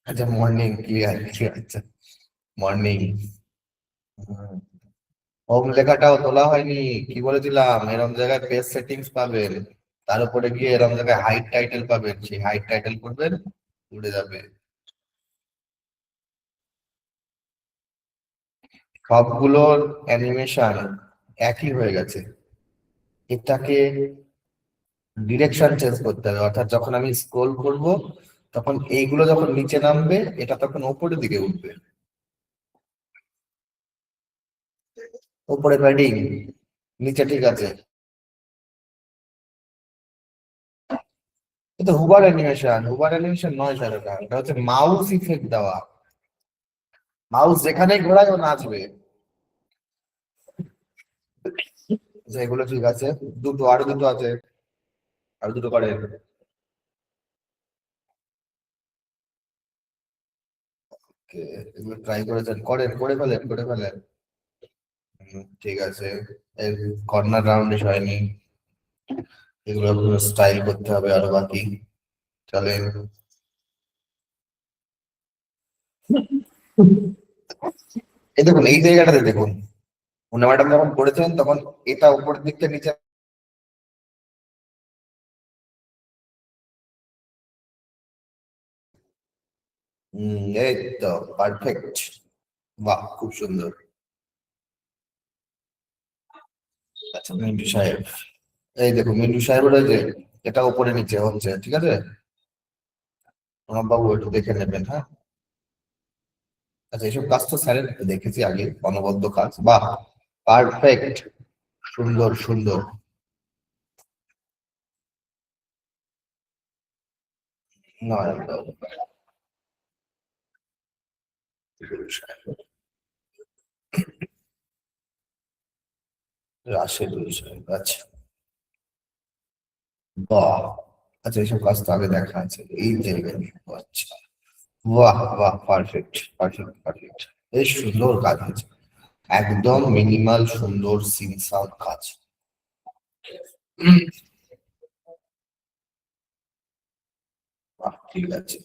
আচ্ছা, morning clear clear, আচ্ছা morning. Home লেখাটাও তোলা হয়নি। কি বলেছিলাম, এরম জায়গায় পেজ সেটিংস পাবেন, তার উপরে গিয়ে এরম জায়গায় হাইড টাইটেল পাবেন, সেই হাইড টাইটেল করবেন, উড়ে যাবে। সবগুলোর অ্যানিমেশন একই হয়ে গেছে। এটাকে ডিরেকশন চেঞ্জ করতে হবে, অর্থাৎ যখন আমি স্ক্রোল করব তখন এইগুলো যখন নিচে নামবে, এটা তখন উপরের দিকে উঠবে। উপরে প্যাডিং, নিচে ঠিক আছে। এটা হুবার অ্যানিমেশন, হুবার অ্যানিমেশন নয় স্যার, এটা হচ্ছে মাউস ইফেক্ট দেওয়া। মাউস যেখানে ঘোরায় ও নাচবে। আচ্ছা, এগুলো ঠিক আছে। দুটো, আরো দুটো আছে, আরো দুটো করে। এগুলো ট্রাই করেছেন, করেন, করে ফেলেন, করে ফেলেন। ঠিক আছে। এই কর্নার রাউন্ডে হয়নি, এগুলো স্টাইল করতে হবে আরো বাকি। চলেন। এই দেখুন, এই জায়গাটাতে দেখুন, মুন্না ম্যাডাম যখন করেছেন তখন এটা উপরের দিক থেকে নিচে। এই তো পারফেক্ট। বাহ, খুব সুন্দর। আচ্ছা, মিন্টু সাহেব, এই দেখুন মিন্টু সাহেবের ওই যে এটা উপরে নিচে হচ্ছে, ঠিক আছে। প্রণব বাবু একটু দেখে নেবেন, হ্যাঁ। আচ্ছা, এইসব কাজ তো স্যারের দেখেছি আগে, অনবদ্য কাজ, বাহ, পারফেক্ট, সুন্দর সুন্দর। নয়ন বাবু, রাশেদুল সাহেব, আচ্ছা। বাহ, আচ্ছা, এইসব কাজ তো আগে দেখা আছে এই জায়গায়। আচ্ছা, বাহ বাহ, পারফেক্ট পারফেক্ট পারফেক্ট। বেশ সুন্দর কাজ হয়েছে, একদম মিনিমাল সুন্দর সিনসার কাজ। বাহ, ঠিক আছে।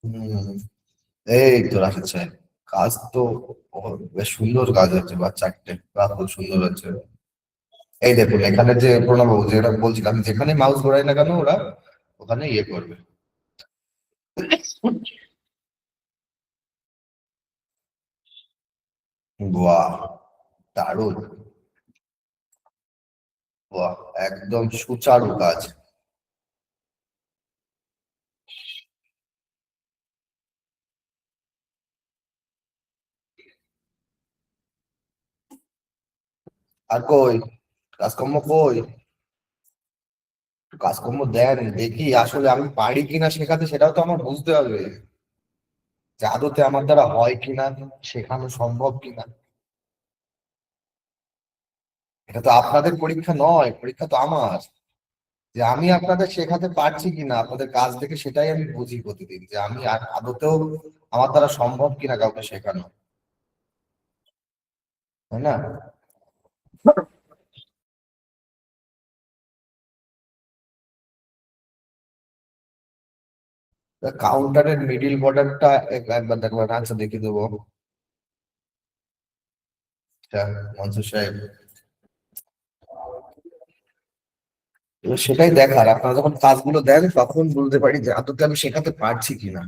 হম, এই তো রাশেদ সাহেব, কাজ তো বেশ সুন্দর কাজ হচ্ছে, বা চারটে বা খুব সুন্দর হচ্ছে। এই দেখুন এখানে যে প্রণব, যেটা বলছিলাম, যেখানে মাউস ঘোরাই না কেন ওরা ওখানে ইয়ে করবে। বাহ, দারুণ। বাহ, একদম সুচারু কাজ। আর কই, কাজকর্ম কই? কাজকর্ম দেন দেখি, আসলে আমি পারি কিনা শেখাতে, সেটাও তো আমার বুঝতে হবে, যে আদতে আমার দ্বারা হয় কিনা, শেখানো সম্ভব কিনা। এটা তো আপনাদের পরীক্ষা নয়, পরীক্ষা তো আমার, যে আমি আপনাদের শেখাতে পারছি কিনা, আপনাদের কাজ দেখে সেটাই আমি বুঝি প্রতিদিন, যে আমি আদতেও আমার দ্বারা সম্ভব কিনা কাউকে শেখানো, তাই না? কাউন্টারের মিডিল বর্ডারটা একবার দেখবেন, আচ্ছা দেখিয়ে দেবো। আচ্ছা, মনসুর সাহেব, এবার সেটাই দেখার, আপনারা যখন কাজগুলো দেন তখন বুঝতে পারি যে আদতে আমি শেখাতে পারছি কিনা,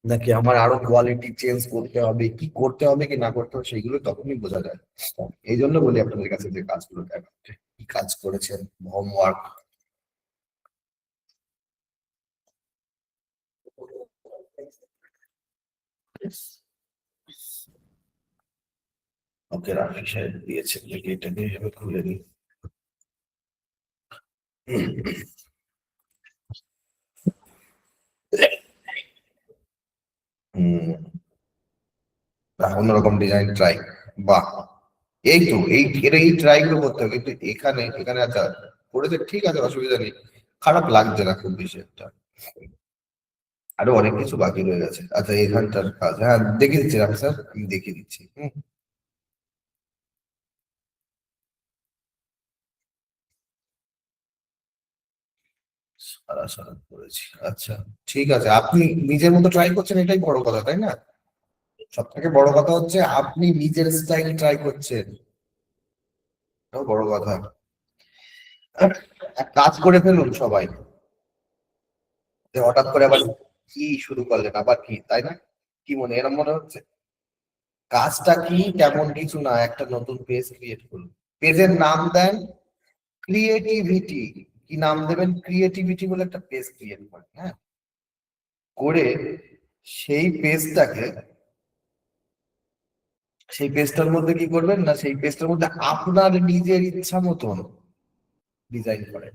নাকি আমার আরো কোয়ালিটি চেঞ্জ করতে হবে, কি করতে হবে কি না করতে হবে, সেগুলো তখনই বোঝা যায়। এই জন্য বলি আপনাদের কাছে যে কাজগুলো দেখা, কি কাজ করেছেন, হোমওয়ার্ক। ওকে, রাফি সাহেব দিয়েছেন, দেখি এটা দিয়ে এভাবে খুলে দিই। হম, অন্যরকম ডিজাইন ট্রাই, বাহ। এই তো এই ট্রাই গুলো করতে হবে, কিন্তু এখানে এখানে আচ্ছা করেছে, ঠিক আছে, অসুবিধা নেই, খারাপ লাগছে না খুব বেশি একটা। আরো অনেক কিছু বাকি রয়ে গেছে। আচ্ছা, এখানটার কাজ, হ্যাঁ দেখিয়ে দিচ্ছি রাফি স্যার, আমি দেখিয়ে দিচ্ছি। সারা করেছি, আচ্ছা। ঠিক আছে, আপনি নিজের মতো ট্রাই করছেন, এটাই বড় কথা, তাই না? সব থেকে বড় কথা হচ্ছে আপনি নিজের স্টাইল ট্রাই করছেন, এটাও বড় কথা। এক কাজ করে ফেলুন সবাই, যে হঠাৎ করে আবার কি শুরু করলেন, আবার কি, তাই না? কি মনে, এরকম মনে হচ্ছে? কাজটা কি, তেমন কিছু না, একটা নতুন পেজ ক্রিয়েট করুন। পেজের নাম দেন ক্রিয়েটিভিটি। কি নাম দেবেন? ক্রিয়েটিভিটি বলে একটা পেজ ক্রিয়েট করেন, হ্যাঁ। করে সেই পেজটাকে, সেই পেজটার মধ্যে কি করবেন না, সেই পেজটার মধ্যে আপনার নিজের ইচ্ছা মতন ডিজাইন করেন।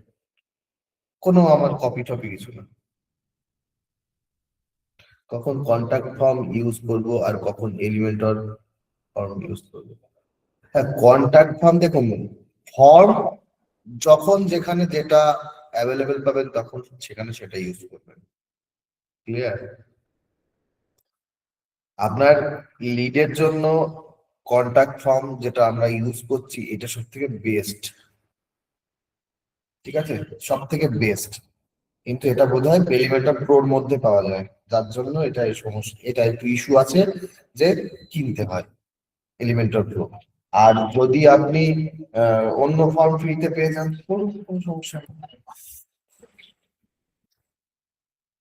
কোনো আমার কপি টপি কিছু না। কখন কন্টাক্ট ফর্ম ইউজ করব আর কখন এলিমেন্টর ফর্ম ইউজ করব? হ্যাঁ, কন্টাক্ট ফর্ম দেখুন, ফর্ম যখন যেখানে যেটা অ্যাভেলেবেল পাবেন তখন সেখানে সেটা ইউজ করবেন। ক্লিয়ার? আপনার লিডের জন্য কন্টাক্ট ফর্ম যেটা আমরা ইউজ করছি এটা সব থেকে বেস্ট, ঠিক আছে, সব থেকে বেস্ট। কিন্তু এটা বোধহয় পেরিমিটার প্রোর মধ্যে পাওয়া যায়, যার জন্য এটা এই সমস্যা, এটা একটু ইস্যু আছে, যে কিনতে হয় এলিমেন্টার প্রো। আর যদি আপনি অন্য ফর্ম ফ্রিতে পেয়ে যান, কোনো সমস্যা নেই।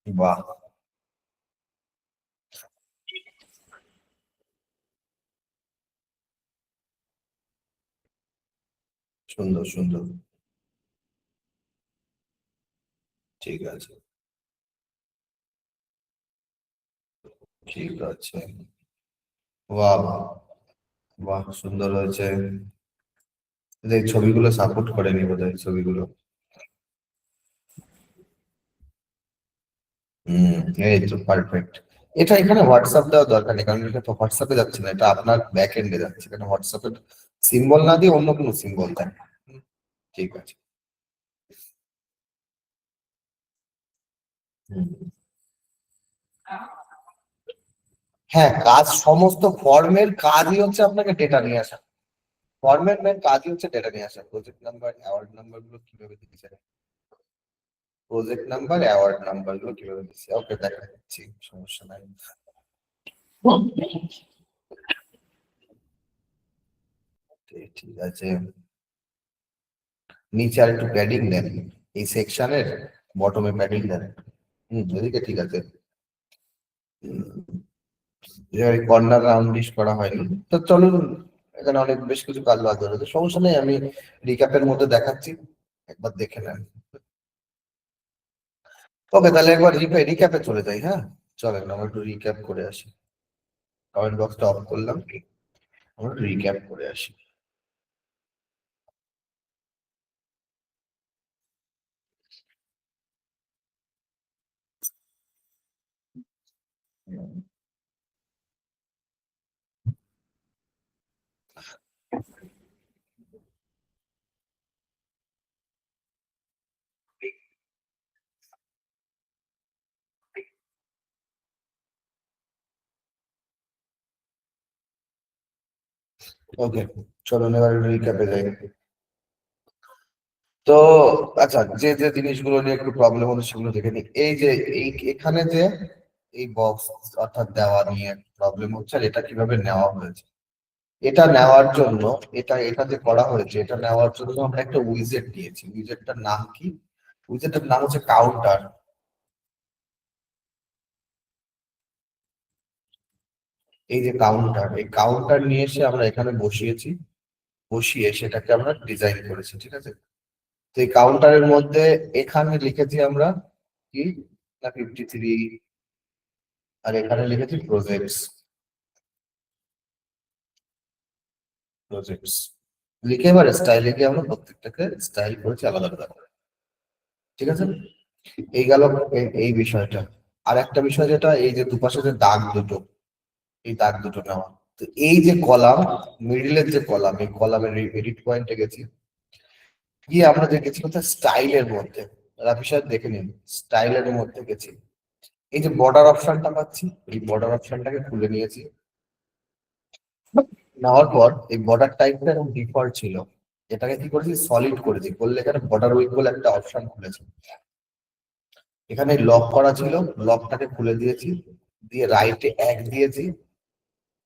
বাহ, সুন্দর সুন্দর। ঠিক আছে, ঠিক আছে। বাহ বাহ, বাহ, সুন্দর হয়েছে। এই ছবিগুলো সাপোর্ট করেনি বোধহয়, ছবিগুলো। হম, এই তো পারফেক্ট। এটা এখানে হোয়াটসঅ্যাপ দেওয়ার দরকার নেই, কারণ এটা তো হোয়াটসঅ্যাপে যাচ্ছে না, এটা আপনার ব্যাক এন্ডে যাচ্ছে, এখানে হোয়াটসঅ্যাপের সিম্বল না দিয়ে অন্য কোনো সিম্বল দেন। হুম, ঠিক আছে। হুম। হ্যাঁ, কাজ সমস্ত ফর্মের কাজই হচ্ছে আপনাকে ডেটা নিয়ে আসা। ফর্মের মেন কাজই হচ্ছে ডেটা নিয়ে আসা। প্রজেক্ট নাম্বার, অ্যাওয়ার্ড নাম্বার গুলো কিভাবে দিচ্ছে, প্রজেক্ট নাম্বার, অ্যাওয়ার্ড নাম্বার গুলো কিভাবে দিচ্ছে, ওকে, দেখা যাচ্ছে, সমস্যা নাই। ঠিক আছে, নিচে আর একটু প্যাডিং দেন, এই সেকশনের বটমে প্যাডিং দেন। এদিকে ঠিক আছে। কর্নার রাউন্ডিশ করা হয়নি, তো চলুন, এখানে অনেক বেশ কিছু কাজ বাদ রয়েছে, সমস্যা নেই, আমি রিক্যাপের মধ্যে দেখাচ্ছি, একবার দেখে নেন। ওকে, তাহলে একবার রিক্যাপে চলে যাই, হ্যাঁ। চলেন আমরা একটু রিক্যাপ করে আসি। কমেন্ট বক্সটা অফ করলাম, আমরা একটু রিক্যাপ করে আসি। ওকে, চলুন এবার রিক্যাপে যাই। তো আচ্ছা, যে যে জিনিসগুলো নিয়ে একটু প্রবলেম হলো সেগুলো দেখে নিই। এই যে এখানে যে এই বক্স অর্থাৎ দেওয়া নিয়ে প্রবলেম হচ্ছে, আর এটা কিভাবে নেওয়া হয়েছে, এটা নেওয়ার জন্য, এটা যে করা হয়েছে, এটা নেওয়ার জন্য আমরা একটা উইজেট দিয়েছি। উইজেটটার নাম কি? উইজেটটার নাম হচ্ছে কাউন্টার। এই যে কাউন্টার, এই কাউন্টার নিয়ে এসে আমরা এখানে বসিয়েছি, বসিয়ে সেটাকে আমরা ডিজাইন করেছি, ঠিক আছে। তো এই কাউন্টারের মধ্যে এখানে লিখেছি আমরা কি না 53, আর এখানে লিখেছি প্রজেক্টস। প্রজেক্টস লিখে এবার স্টাইলে গিয়ে আমরা প্রত্যেকটাকে স্টাইল করেছি আলাদা আলাদা করে, ঠিক আছে। এই গেল এই বিষয়টা। আর একটা বিষয় যেটা, এই যে দুপাশে যে দাগ দুটো, এই দাগ দুটো নেওয়া। তো এই যে কলাম, মিডিলের যে কলাম, এই কলামের এডিট পয়েন্টে গেছি, গিয়ে আমরা যে গেছি কোথায়, স্টাইলের মধ্যে। রাফি সাহেব দেখে নিন, স্টাইলের মধ্যে গেছি। এই যে বর্ডার অপশনটা পাচ্ছি, এই বর্ডার অপশনটাকে খুলে নিয়েছি। নেওয়ার পর এই বর্ডার টাইপটা এবং ডিফল্ট ছিল, এটাকে কি করেছি, সলিড করেছি, করলে এখানে বর্ডার উইক বলে একটা অপশন খুলেছে। এখানে লক করা ছিল, লকটাকে খুলে দিয়েছি, দিয়ে রাইটে 1 দিয়েছি,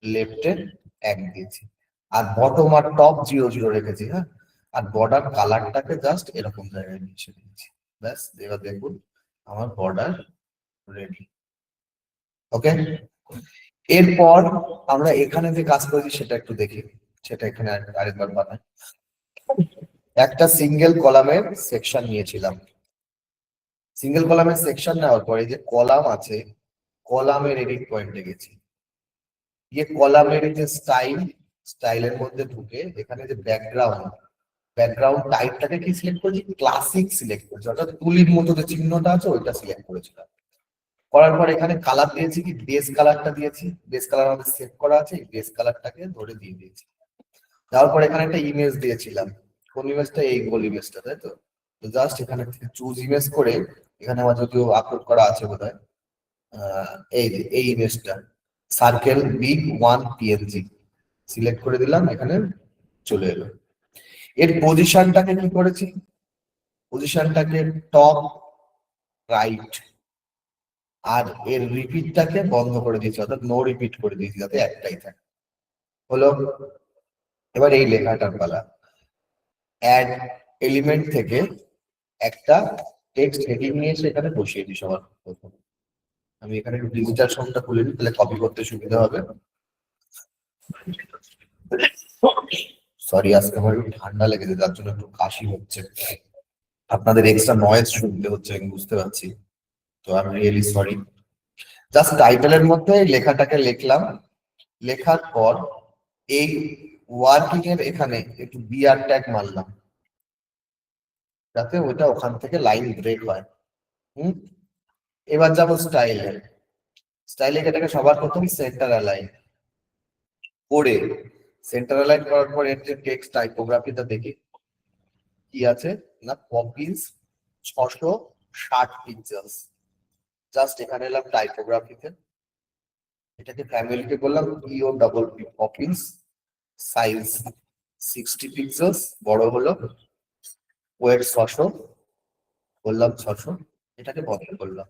লেফটে 1 দিয়েছি, আর বটম আর টপ 0 0 রেখেছি। হ্যাঁ, আর বর্ডার কালারটাকে জাস্ট এরকম জায়গায় নিচে দিয়েছি। ব্যাস, এবার দেখুন আমার বর্ডার রেডি। ওকে, এরপর আমরা এখানে যে কাজ করেছি সেটা একটু দেখি, সেটা এখানে আরেকবার বানাই। একটা সিঙ্গেল কলামের সেকশন নিয়েছিলাম, সিঙ্গেল কলামের সেকশন নেওয়ার পরে যে কলাম আছে, কলামের এডিট পয়েন্টে গেছি, গিয়ে কলামের যে স্টাইলের মধ্যে ঢুকে এখানে যে ব্যাকগ্রাউন্ড টাইপটাকে কি সিলেক্ট করেছি, ক্লাসিক সিলেক্ট করেছি, অর্থাৎ তুলির মতো যে চিহ্নটা আছে ওইটা সিলেক্ট করেছিলাম। করার পর এখানে কালার দিয়েছি, কি বেস কালারটা দিয়েছি, বেস কালার আমাদের সেভ করা আছে, বেস কালারটাকে ধরে দিয়ে দিয়েছি। তারপর এখানে একটা ইমেজ দিয়েছিলাম, কোন ইমেজটা, এই গোল ইমেজটা, তাই তো। জাস্ট এখানে থেকে চুজ ইমেজ করে, এখানে আমার যদিও আপলোড করা আছে বোধহয়, এই যে এই ইমেজটা, সার্কেল বিগ 1 PNG সিলেক্ট করে দিলাম, এখানে চলে এলো। এর পজিশনটাকে কি করেছি, পজিশনটাকে টপ রাইট, আর এর রিপিটটাকে বন্ধ করে দিয়েছি, অর্থাৎ নো রিপিট করে দিয়েছি, যাতে একটাই থাকে। হলো, এবার এই লেখাটার পালা। অ্যাড এলিমেন্ট থেকে একটা টেক্সট হেডিং নিয়ে এসে এখানে বসিয়ে দিই সবার প্রথমে। আমি এখানে একটু ডিজিটাল ফর্মটা খুলে নিই, তাহলে কপি করতে সুবিধা হবে। সরি, আজকে আমার একটু ঠান্ডা লেগেছে, যার জন্য একটু কাশি হচ্ছে, আপনাদের এক্সট্রা নয়েজ শুনতে হচ্ছে আমি বুঝতে পারছি, তো আমি রিয়েলি সরি। জাস্ট টাইটেলের মধ্যে লেখাটাকে লিখলাম, লেখার পর এই ওয়ার্কিং এর এখানে একটু বিআর ট্যাগ মারলাম, যাতে ওটা ওখান থেকে লাইন ব্রেক হয়। হুম, এবার যাবো স্টাইলে। স্টাইলে এটাকে সবার প্রথম সেন্টার অ্যালাইন করে, সেন্টার অ্যালাইন করার পর এর যে টেক্সট টাইপোগ্রাফিটা দেখি কি আছে না, পপিস 660 পিক্সেলস। জাস্ট এখানে এলাম টাইপোগ্রাফিতে, এটাকে ফ্যামিলিকে বললাম ইও double P Poppy's, size 60 pixels, বড় হলো, ওয়েট 600 বললাম, 600, এটাকে বন্ধ করলাম।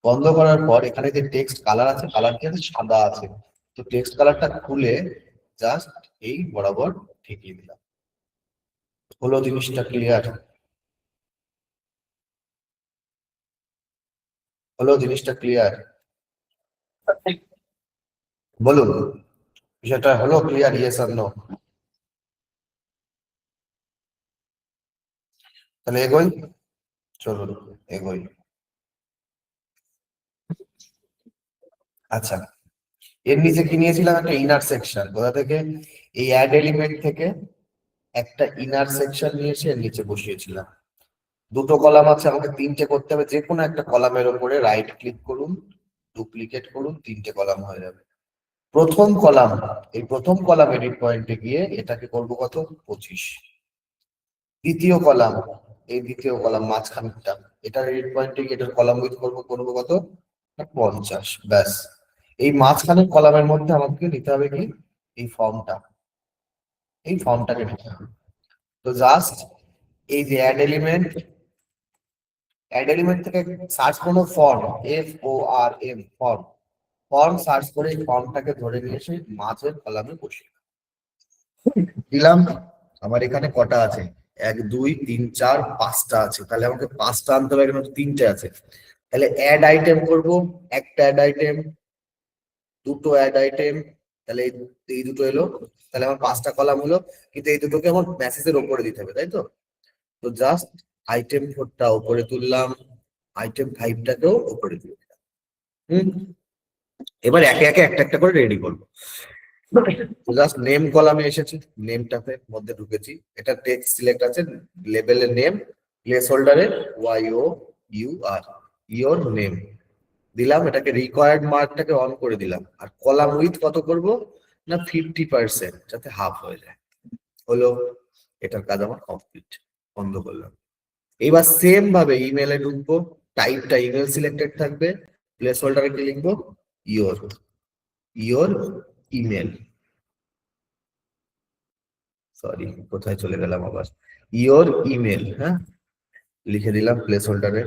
বন্ধ করার পর এখানে যে টেক্সট কালার আছে, কালার কি আছে, সাদা আছে, তো টেক্সট কালারটা খুলে জাস্ট এই বরাবর ঠেকিয়ে দিলাম। হলো জিনিসটা ক্লিয়ার, হলো জিনিসটা ক্লিয়ার, বলুন বিষয়টা হলো ক্লিয়ার, ইয়েস আর নো? তাহলে এগোই, চলুন এগোই। আচ্ছা, এর নিচে কি নিয়েছিলাম, একটা ইনার সেকশন, কোথা থেকে, এই অ্যাড এলিমেন্ট থেকে একটা ইনার সেকশন নিয়ে এসে এর নিচে বসিয়েছিলাম। দুটো কলাম আছে, আমাকে 3টে করতে হবে, যে কোনো একটা কলামের উপরে রাইট ক্লিক করুন, ডুপ্লিকেট করুন, 3টে কলাম হয়ে যাবে। প্রথম কলাম, এই প্রথম কলাম এডিট পয়েন্টে গিয়ে এটাকে করবো কত, 25। দ্বিতীয় কলাম, এই দ্বিতীয় কলাম মাঝখানটা, এটার এডিট পয়েন্টে গিয়ে এটার কলাম উইথ করবো করবো কত, 50। ব্যাস, এই মাঝখানের কলামের মধ্যে আমাকে নিতে হবে কি, এই ফর্মটা, এই ফর্মটাকে নিতে হবে। তো জাস্ট এই যে অ্যাড এলিমেন্ট থেকে সার্চ করবো form, FORM, form, form search করে এই ফর্মটাকে ধরে নিয়ে এসে মাঝের কলামে বসিয়ে দিলাম। আমার এখানে কটা আছে, 1 2 3 4 5টা আছে, তাহলে আমাকে 5টা আনতে হবে, এখানে 3টে আছে, তাহলে অ্যাড আইটেম করব, একটা অ্যাড আইটেম, দুটো অ্যাড আইটেম, তাহলে এই দুটো এলো, তাহলে আমার 5টা কলাম হলো, কিন্তু এই দুটোকে আমার মেসেজের ওপরে দিতে হবে, তাই তো। তো জাস্ট আইটেম 4টা উপরে তুললাম, আইটেম 5টাকেও উপরে তুললাম। হুম, এবার একে একে একটা একটা করে রেডি করবো। জাস্ট নেম কলামে এসেছি, নেমটাতে মধ্যে ঢুকেছি, এটা টেক্সট সিলেক্ট আছে, লেবেলের নেম, প্লেস হোল্ডারে YOUR, ইওর নেম দিলাম, এটাকে রিকোয়ার্ড মার্কটাকে অন করে দিলাম, আর কলাম উইথ কত করব না, 50%, যাতে হাফ হয়ে যায়। হলো, এটার কাজ আমার কমপ্লিট, বন্ধ করলাম। এবার সেম ভাবে ইমেলে ঢুকবো, টাইপটা ইমেল সিলেক্টেড থাকবে, প্লেস হোল্ডারে কি লিখবো, ইওর ইওর ইমেল, সরি কোথায় চলে গেলাম আবার, ইওর ইমেল, হ্যাঁ লিখে দিলাম প্লেস হোল্ডারে।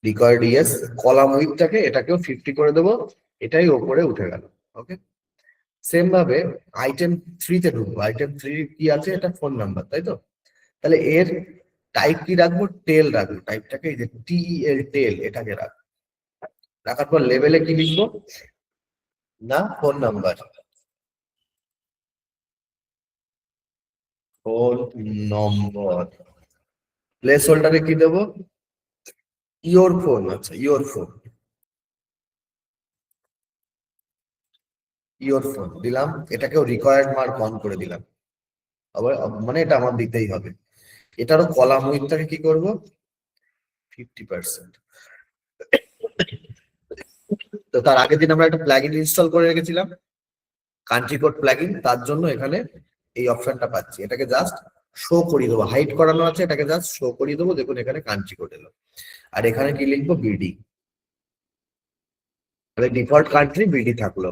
রিকোয়ার্ড ইয়েস, কলাম উইথটাকে এটাকেও 50 করে দেবো, এটাই ওপরে উঠে গেল। ওকে, সেম ভাবে আইটেম 3 তে ঢুকবো। আইটেম 3 কি আছে, এটা ফোন নাম্বার, তাই তো? তাহলে এর টাইপ কি রাখবো, টেল রাখবো। টাইপটাকে এই যে টিএল, টেল, এটাকে রাখবো। রাখার পর লেভেলে কি লিখবো, না ফোন নাম্বার, ফোন নম্বর। প্লেস হোল্ডারে কি দেবো, ইওর ফোন। আচ্ছা, ইওর ফোন, ইওর ফোন দিলাম। এটাকেও রিকোয়ার্ড মার্ক অন করে দিলাম। আবার মানে এটা আমার দিতেই হবে। এটারও কলাম উইথটাকে কি করব, 50%। তো তার আগের দিন আমরা একটা প্লাগইন ইনস্টল করে রেখেছিলাম, কান্ট্রি কোড প্লাগইন, তার জন্য এখানে এই অপশনটা পাচ্ছি। এটাকে জাস্ট শো করিয়ে দেবো, হাইড করানো আছে, এটাকে জাস্ট শো করিয়ে দেবো। দেখুন এখানে কান্ট্রি কোড এলো। আর এখানে কি লিখবো, বিডি। তাহলে ডিফল্ট কান্ট্রি বিডি থাকলো,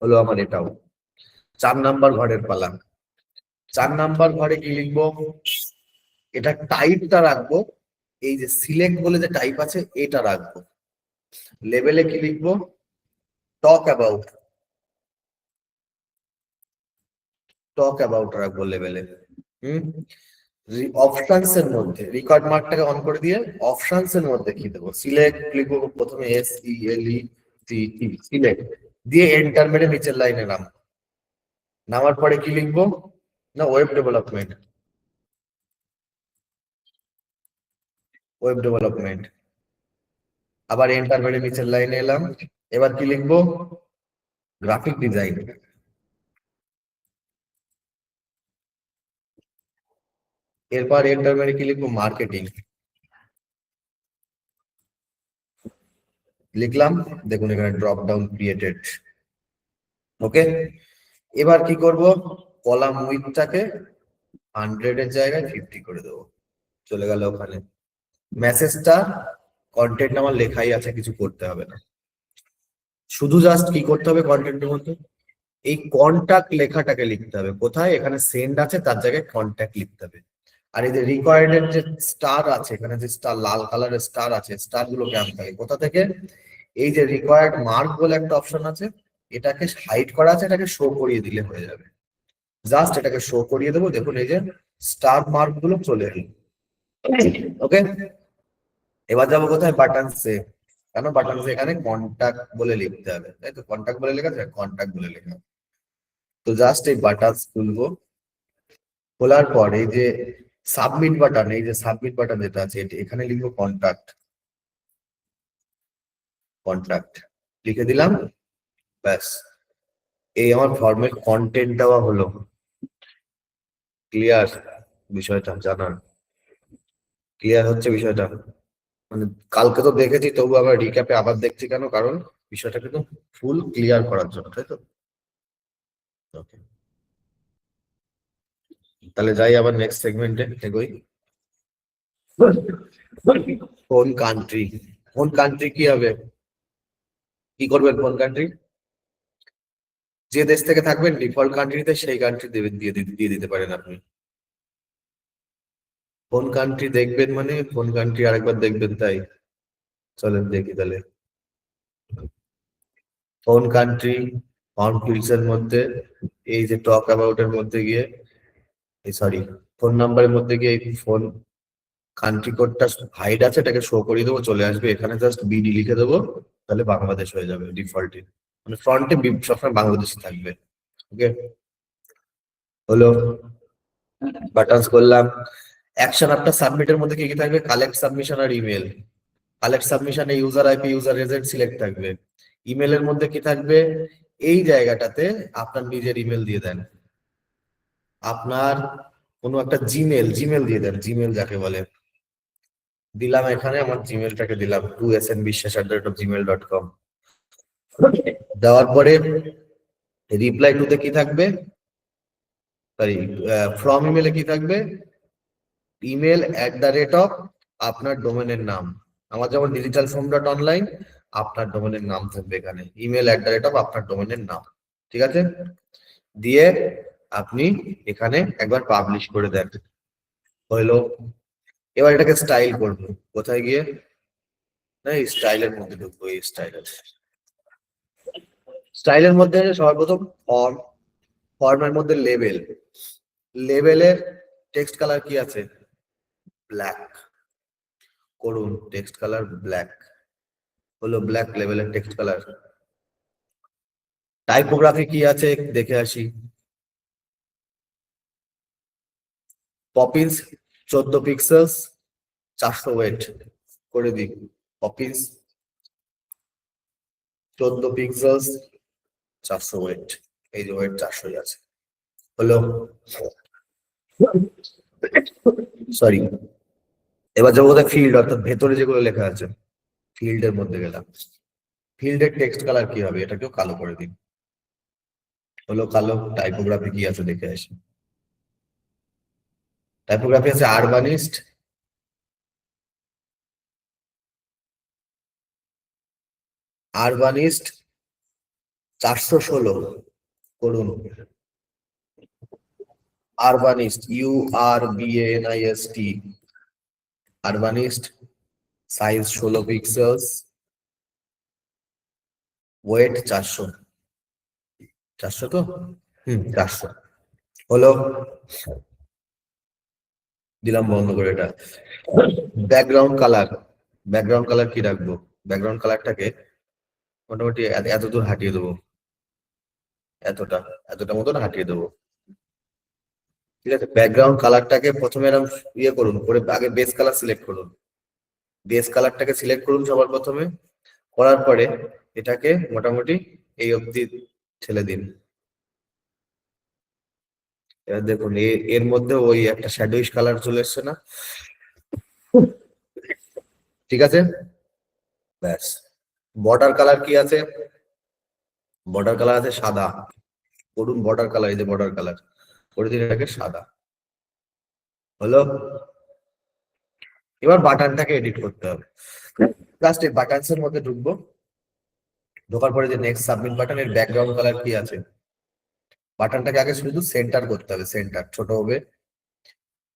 হলো আমার এটাও। 4 নাম্বার ঘরের পালা। 4 নাম্বার ঘরে কি লিখবো, এটা টাইপটা রাখবো, এই যে সিলেক্ট বলে যে টাইপ আছে এটা রাখবো। লেভেলে কি লিখবো, টক অ্যাবাউট, টক অ্যাবাউট রাখবো লেভেলে। হুম, অপশনস এর মধ্যে রিকর্ড মার্কটাকে অন করে দিয়ে অপশনস এর মধ্যে কি দেবো, সিলেক্ট লিখবো প্রথমে, SELECT, সিলেক্ট দিয়ে এন্টার মেরে নিচের লাইনে নামার পরে কি লিখবো, না ওয়েব ডেভেলপমেন্ট, ওয়েব ডেভেলপমেন্ট। আবার এন্টার মেরে নিচের লাইনে এলাম। এবার কি লিখবো, গ্রাফিক ডিজাইন। এরপর এন্টার মেরে কি লিখবো, মার্কেটিং লিখলাম। দেখুন এখানে ড্রপ ডাউন ক্রিয়েটেড। ওকে, এবার কি করব, কলাম উইথটাকে 100 এর জায়গায় 50 করে দেবো, চলে গেল ওখানে। মেসেজটা কন্টেন্ট আমার লেখাই আছে, কিছু করতে হবে না। শুধু জাস্ট কি করতে হবে, কন্টেন্টের মধ্যে এই কন্টাক্ট লেখাটাকে লিখতে হবে। কোথায়, এখানে সেন্ড আছে তার জায়গায় কন্টাক্ট লিখতে হবে। আর এই যে রিকোয়ার্ডের যে স্টার আছে, এখানে যে স্টার, লাল কালারের স্টার আছে, স্টার গুলোকে আনতে হবে কোথা থেকে, এই যে রিকোয়ার্ড মার্ক বলে একটা অপশন আছে, এটাকে হাইড করা আছে, এটাকে শো করিয়ে দিলে হয়ে যাবে। জাস্ট এটাকে শো করিয়ে দেবো, দেখুন এই যে স্টার মার্ক গুলো চলে এলো। ওকে, এবার যাবো কোথায়, বাটনসে। কেন বাটনসে, এখানে কন্টাক্ট বলে লিখতে হবে, তাই তো? কন্টাক্ট বলে লেখা আছে, কন্টাক্ট বলে লেখা হবে। তো জাস্ট এই বাটনস খুলবো, খোলার পর এই যে সাবমিট বাটন, এই যে সাবমিট বাটন যেটা আছে, এখানে লিখবো কন্টাক্ট, কন্টাক্ট লিখে দিলাম। ব্যাস, এই আমার ফর্মের কন্টেন্ট দেওয়া হলো। ক্লিয়ার বিষয়টা, জানার ক্লিয়ার হচ্ছে বিষয়টা? মানে কালকে তো দেখেছি, তবু আবার রিক্যাপে আবার দেখছি কেন, কারণ বিষয়টা কিন্তু ফুল ক্লিয়ার করার জন্য, তাই তো? Okay. তাহলে যাই আবার নেক্সট সেগমেন্টে এগোই। কোন কান্ট্রি, কোন কান্ট্রি কি হবে, কি করবেন কোন কান্ট্রি, যে দেশ থেকে থাকবেন ডিফল্ট কান্ট্রিতে সেই কান্ট্রি দেবেন, দিয়ে দিতে পারেন আপনি। কোন কান্ট্রি দেখবেন মানে কোন কান্ট্রি আরেকবার দেখবেন, তাই? চলেন দেখি তাহলে। কোন কান্ট্রি, অন টুলস এর মধ্যে এই যে টক অ্যাবাউট এর মধ্যে গিয়ে, সরি, ফোন নাম্বারের মধ্যে গিয়ে এই ফোন কান্ট্রি কোডটা হাইড আছে, এটাকে শো করিয়ে দেবো, চলে আসবে। এখানে জাস্ট বিডি লিখে দেবো, তাহলে বাংলাদেশ হয়ে যাবে ডিফল্টে। মানে ফ্রন্টে সবসময় বাংলাদেশই থাকবে। ওকে, হলো। বাটনস করলাম। অ্যাকশন আফটার সাবমিটের মধ্যে কি কি থাকবে, কালেক্ট সাবমিশন আর ইমেল। কালেক্ট সাবমিশনে user IP, user agent select থাকবে। ইমেলের মধ্যে কি থাকবে, এই জায়গাটাতে আপনার নিজের ইমেল দিয়ে দেন, আপনার কোনো একটা জিমেল, জিমেল দিয়ে দেন, জিমেল যাকে বলে। দিলাম এখানে আমার জিমেলটাকে দিলাম, 2snbiswas@gmail.com। দেওয়ার পরে রিপ্লাই টুতে কি থাকবে, সরি, ফ্রম ইমেলে কি থাকবে, email@, আপনার ডোমেনের নাম। আমার যেমন ডিজিটাল ফর্ম ডট অনলাইন, আপনার ডোমেনের নাম থাকবে এখানে, email@, আপনার ডোমেনের নাম। ঠিক আছে, দিয়ে আপনি এখানে একবার পাবলিশ করে দেন, হইলো। এবার এটাকে স্টাইল করবো, কোথায় গিয়ে, না, এই স্টাইলের মধ্যে ঢুকবো, এই স্টাইলের মধ্যে সর্বপ্রথম ফর্ম, ফর্মের মধ্যে লেবেল, লেবেলের টেক্সট কালার কি আছে? ব্ল্যাক। করুন টেক্সট কালার ব্ল্যাক, হলো ব্ল্যাক লেবেলের টেক্সট কালার। টাইপোগ্রাফি কি আছে দেখে আসি। পপিন্স 14 পিক্সেলস 400 ওয়েট করে দিই। পপিন্স 14 পিক্সেলস 400 ওয়েট, এই যে ওয়েট 400 আছে, হলো। সরি, এবার যাবো কোথায়? ফিল্ড, অর্থাৎ ভেতরে যেগুলো লেখা আছে, ফিল্ডের মধ্যে গেলাম। ফিল্ডের টেক্সট কালার কি হবে? এটাকেও কালো করে দিন, হলো কালো। টাইপোগ্রাফি কি আছে দেখে আসি। টাইপোগ্রাফি আছে আরবানিস্ট, আরবানিস্ট 416 করুন। আরবানিস্ট, URBANIST, আরবানিস্ট, সাইজ 16 পিক্সেলস, ওয়েট 400। 400 তো, 400 হলো। দিলাম বন্ধ করে এটা। ব্যাকগ্রাউন্ড কালার, ব্যাকগ্রাউন্ড কালার কি রাখবো? ব্যাকগ্রাউন্ড কালারটাকে মোটামুটি এত দূর হাঁটিয়ে দেবো, এতটা, এতটা মতন হাঁটিয়ে দেবো। ঠিক আছে, ব্যাকগ্রাউন্ড কালারটাকে প্রথমে এরকম ইয়ে করুন, করে আগে বেস কালার সিলেক্ট করুন। বেস কালারটাকে সিলেক্ট করুন সবার প্রথমে, করার পরে এটাকে মোটামুটি এই অবধি ঠেলে দিন। এবার দেখুন এর মধ্যে ওই একটা শ্যাডোইশ কালার চলে এসছে না? ঠিক আছে, ব্যাস। বর্ডার কালার কি আছে? বর্ডার কালার আছে সাদা, করুন বর্ডার কালার, এই যে বর্ডার কালার করে দিন এটাকে সাদা, হলো। এবার বাটনটাকে এডিট করতে হবে। জাস্ট এই বাটনস এর মধ্যে ঢুকবো, ঢোকার পরে যে নেক্সট সাবমিট বাটন, এর ব্যাকগ্রাউন্ড কালার কি আছে? বাটনটাকে আগে শুধু সেন্টার করতে হবে, সেন্টার ছোট হবে,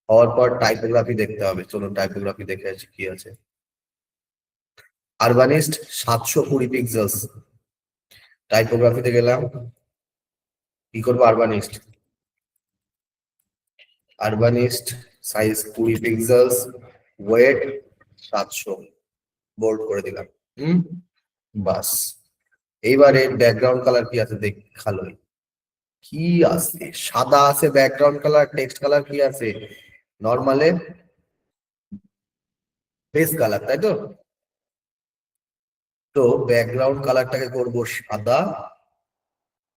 হওয়ার পর টাইপোগ্রাফি দেখতে হবে। চলুন টাইপোগ্রাফি দেখে আসি কি আছে। আরবানিস্ট 720 পিক্সেলস, টাইপোগ্রাফিতে গেলাম, কি করবো? আরবানিস্ট, আরবানিস্ট সাইজ 20 পিক্সেলস, ওয়েট 700, বোল্ড করে দিলাম। বাস। এইবারে ব্যাকগ্রাউন্ড কালার কি আছে দেখালো, কি আছে? সাদা আছে ব্যাকগ্রাউন্ড কালার। টেক্সট কালার কি আছে? নরমালে বেস কালার, তাই তো? তো ব্যাকগ্রাউন্ড কালারটাকে করব সাদা,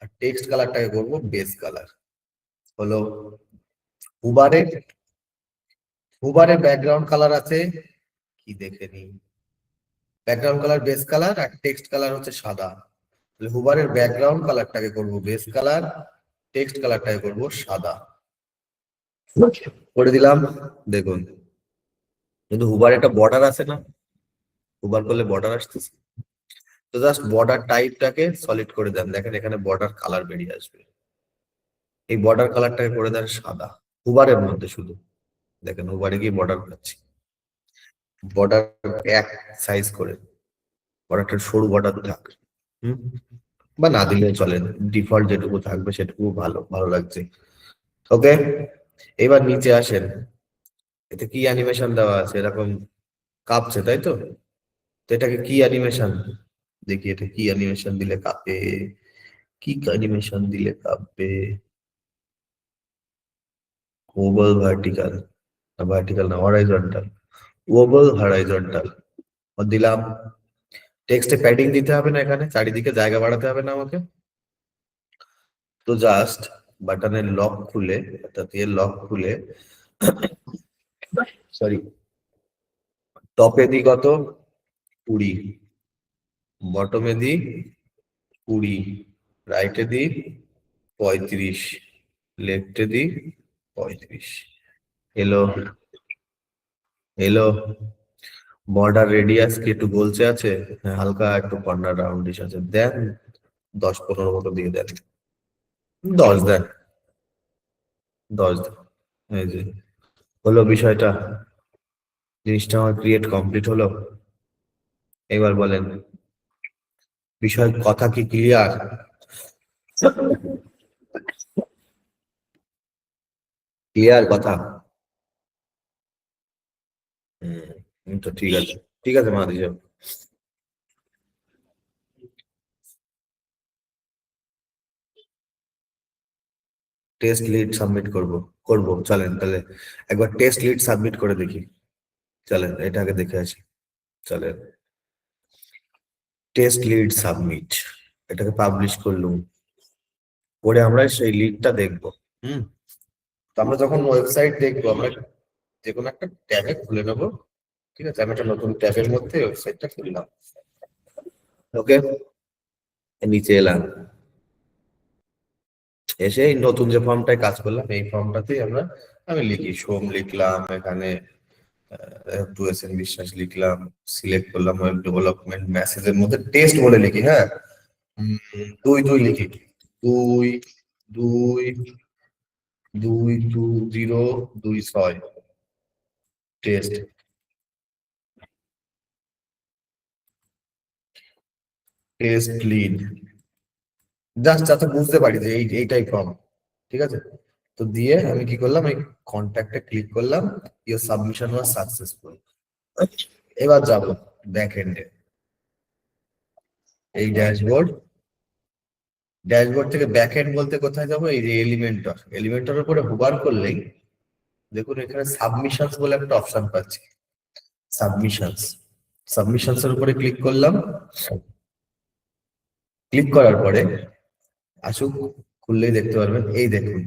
আর টেক্সট কালারটাকে করব বেস কালার, হলো। হুবারে, হুবারে ব্যাকগ্রাউন্ড কালার আছে কি দেখে নিই। ব্যাকগ্রাউন্ড কালার বেস কালার, আর টেক্সট কালার হচ্ছে সাদা। তাহলে হুবারের ব্যাকগ্রাউন্ড কালারটাকে করব বেস কালার, টেক্সট কালারটাকে করব সাদা, করে দিলাম। দেখুন, কিন্তু হুবার একটা বর্ডার আছে না? হুবার করলে বর্ডার আসতেছে, তো জাস্ট বর্ডার টাইপটাকে সলিড করে দেন। দেখেন এখানে বর্ডার কালার বেরিয়ে আসবে। এই বর্ডার কালারটাকে করে দেন সাদা, হুবারের মধ্যে শুধু। দেখেন হুবারে গিয়ে বর্ডার পাচ্ছি, বর্ডার এক সাইজ করে, বর্ডারটা সরু বর্ডার থাক, হুম, বা না দিলেও চলে, ডিফল্ট যেটুকু থাকবে সেটুকু ভালো, ভালো লাগছে। ওকে, এবার নিচে আসেন, এতে কি অ্যানিমেশন দেওয়া আছে? এরকম কাঁপছে, তাই তো? তো এটাকে কি অ্যানিমেশন দেখি, এটা কি অ্যানিমেশন দিলে কাঁপে? কি অ্যানিমেশন দিলে কাঁপবে? ওভাল ভার্টিক্যাল, ভার্টিক্যাল না, হরাইজন্টাল, ওভাল হরাইজন্টাল দিলাম। টেক্সটে প্যাডিং দিতে হবে না, এখানে চারিদিকে জায়গা বাড়াতে হবে না আমাকে। তো জাস্ট বাটনের লক খুলে, অর্থাৎ এর লক খুলে, সরি, টপে দি কত? 20, বটমে দি 20, রাইটে দি 35, লেফটে দি 35, এলো, এলো। বর্ডার রেডিয়াস কি একটু বলছে আছে? হ্যাঁ, হালকা একটু কর্নার রাউন্ডিশ আছে, দেন 10-15 মতো দিয়ে দেন, 10 দেন, 10 দেন। এই যে হলো বিষয়টা, জিনিসটা আমার ক্রিয়েট কমপ্লিট হলো। এবার বলেন, বিষয় কথা কি ক্লিয়ার? ক্লিয়ার কথা? তো ঠিক আছে, ঠিক আছে মাদি যাও। টেস্ট লিড সাবমিট করব চলেন তাহলে একবার টেস্ট লিড সাবমিট করে দেখি। চলেন এটাকে দেখে আসি। চলেন, টেস্ট লিড সাবমিট, এটাকে পাবলিশ করলুম, করে আমরা সেই লিডটা দেখবো। হুম। তো আমরা যখন ওয়েবসাইট দেখবো, আমরা যে কোনো একটা ট্যাবে খুলে নেবো। ঠিক আছে, আমি একটা নতুন ট্যাবের মধ্যে ওয়েবসাইটটা খুললাম। ওকে, নিচে এলাম, এসে এই নতুন যে ফর্মটায় কাজ করলাম এই ফর্মটাতেই আমি লিখি সোম লিখলাম এখানে, টু এস এন বিশ্বাস লিখলাম, সিলেক্ট করলাম ওয়েব ডেভেলপমেন্ট, মেসেজের মধ্যে টেস্ট বলে লিখি, হ্যাঁ। দুই দুই লিখি, দুই দুই দুই টু জিরো দুই ছয়, টেস্ট, টেস্ট লিড, জাস্ট যাতে বুঝতে পারি যে এইটাই ফর্ম। ঠিক আছে, তো দিয়ে আমি কি করলাম, এই কন্ট্যাক্টে ক্লিক করলাম, ইওর সাবমিশন ওয়াজ সাকসেসফুল। এবার যাব ব্যাক এন্ডে, এই ড্যাশবোর্ড, ড্যাশবোর্ড থেকে ব্যাক এন্ড বলতে কোথায় যাবো, এই যে এলিমেন্টর, এলিমেন্টরের উপরে হোভার করলেই দেখুন এখানে সাবমিশনস বলে একটা অপশন পাচ্ছি, সাবমিশনস, সাবমিশনস এর উপরে ক্লিক করলাম। ক্লিক করার পরে আসুক, খুললেই দেখতে পারবেন, এই দেখুন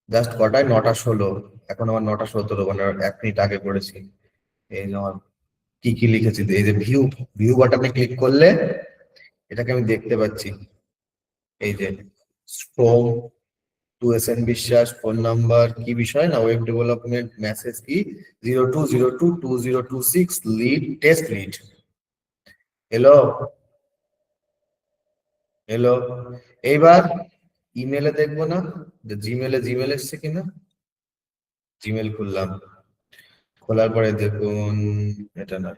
জাস্ট কটায়, 9টা 16, এখন আমার 9টা 17, মানে 1 মিনিট আগে করেছি। এই যে আমার কি কি লিখেছি, এই যে ভিউ, ভিউ বাটনে ক্লিক করলে এটাকে আমি দেখতে পাচ্ছি, এই যে সোম, টু এস এন বিশ্বাস, ফোন নাম্বার, কি বিষয় না, ওয়েব ডেভেলপমেন্ট, মেসেজ কি 02022026, লিড, টেস্ট লিড। এলো, এলো। এইবার ইমেলে দেখবো না, যে জিমেল এসছে কিনা, জিমেল খুললাম, খোলার পরে দেখুন, এটা না,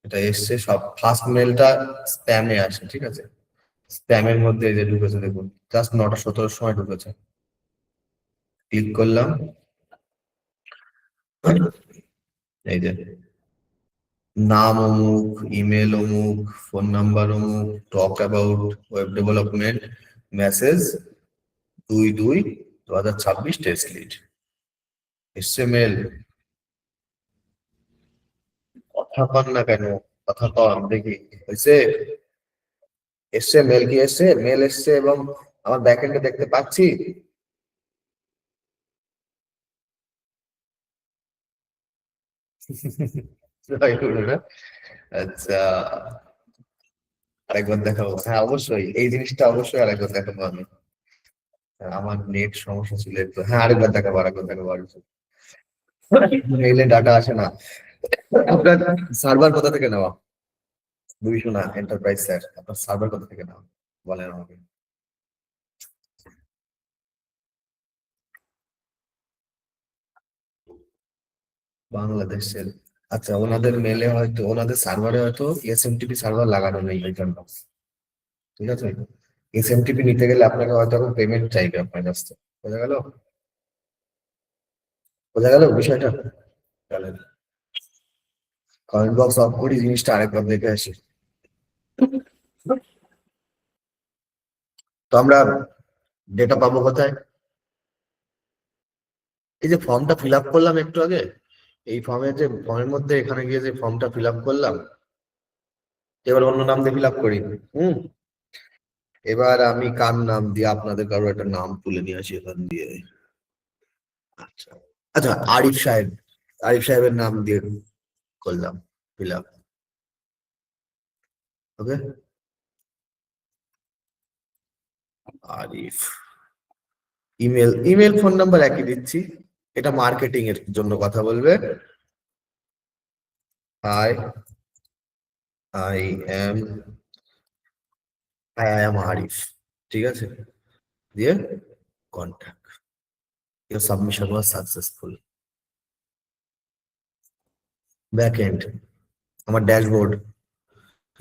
এটা এসছে সব, ফার্স্ট মেলটা স্প্যামে আসে, ঠিক আছে, স্প্যামের মধ্যে এই যে ঢুকেছে দেখুন, জাস্ট 9টা 17 সময় ঢুকেছে। ক্লিক করলাম, এই যে নাম অমুক, ইমেল অমুক, ফোন নাম্বার অমুক, talk about web development, message 22/2026, test lead, এসছে মেল। কথা কন না কেন, কথা কন দেখি, হয়েছে, এসছে মেল, কি এসছে, মেল এসছে, এবং আমার ব্যাকএন্ডে দেখতে পাচ্ছি। তাই বললো না? আচ্ছা, আরেকবার দেখাবো, হ্যাঁ অবশ্যই এই জিনিসটা অবশ্যই আরেকবার দেখাবো আমি। আমার নেট সমস্যা ছিল একটু, হ্যাঁ আরেকবার দেখাবো, আরেকবার দেখাবো, মেইলে ডাটা আসে না। আপনার সার্ভার কোথা থেকে নেওয়া? 200 না, এন্টারপ্রাইজ স্যার, আপনার সার্ভার কোথা থেকে নেওয়া বলেন আমাকে। বাংলাদেশের, আচ্ছা, ওনাদের মেলে হয়তো, ওনাদের সার্ভারে হয়তো এসএমটিপি সার্ভার লাগানো নেই এই জন্য। ঠিক আছে, এসএমটিপি নিতে গেলে আপনাকে হয়তো এখন পেমেন্ট চাইবে আপনার কাছ থেকে। বোঝা গেল, বোঝা গেল বিষয়টা? তাহলে কমেন্ট বক্স অফ করি, জিনিসটা আরেকবার দেখে আসি। তো আমরা ডেটা পাবো কোথায়? এই যে ফর্মটা ফিল আপ করলাম একটু আগে, এই ফর্মের যে ফর্মের মধ্যে এখানে গিয়ে যে ফর্মটা ফিল আপ করলাম, এবার অন্য নাম দিয়ে ফিল আপ করি। হুম। এবার আমি কার নাম দিয়ে, আপনাদের কারো একটা নাম তুলে নিয়ে আসি এখান দিয়ে। আচ্ছা, আচ্ছা, আরিফ সাহেব, আরিফ সাহেবের নাম দিয়ে করলাম fill up. Okay, Arif, email phone number একই দিচ্ছি, এটা মার্কেটিং এর জন্য কথা বলবে। Hi, I am, I am Arif, ঠিক আছে, দিয়ে contact, your submission was successful. Back end, আমার ড্যাশবোর্ড,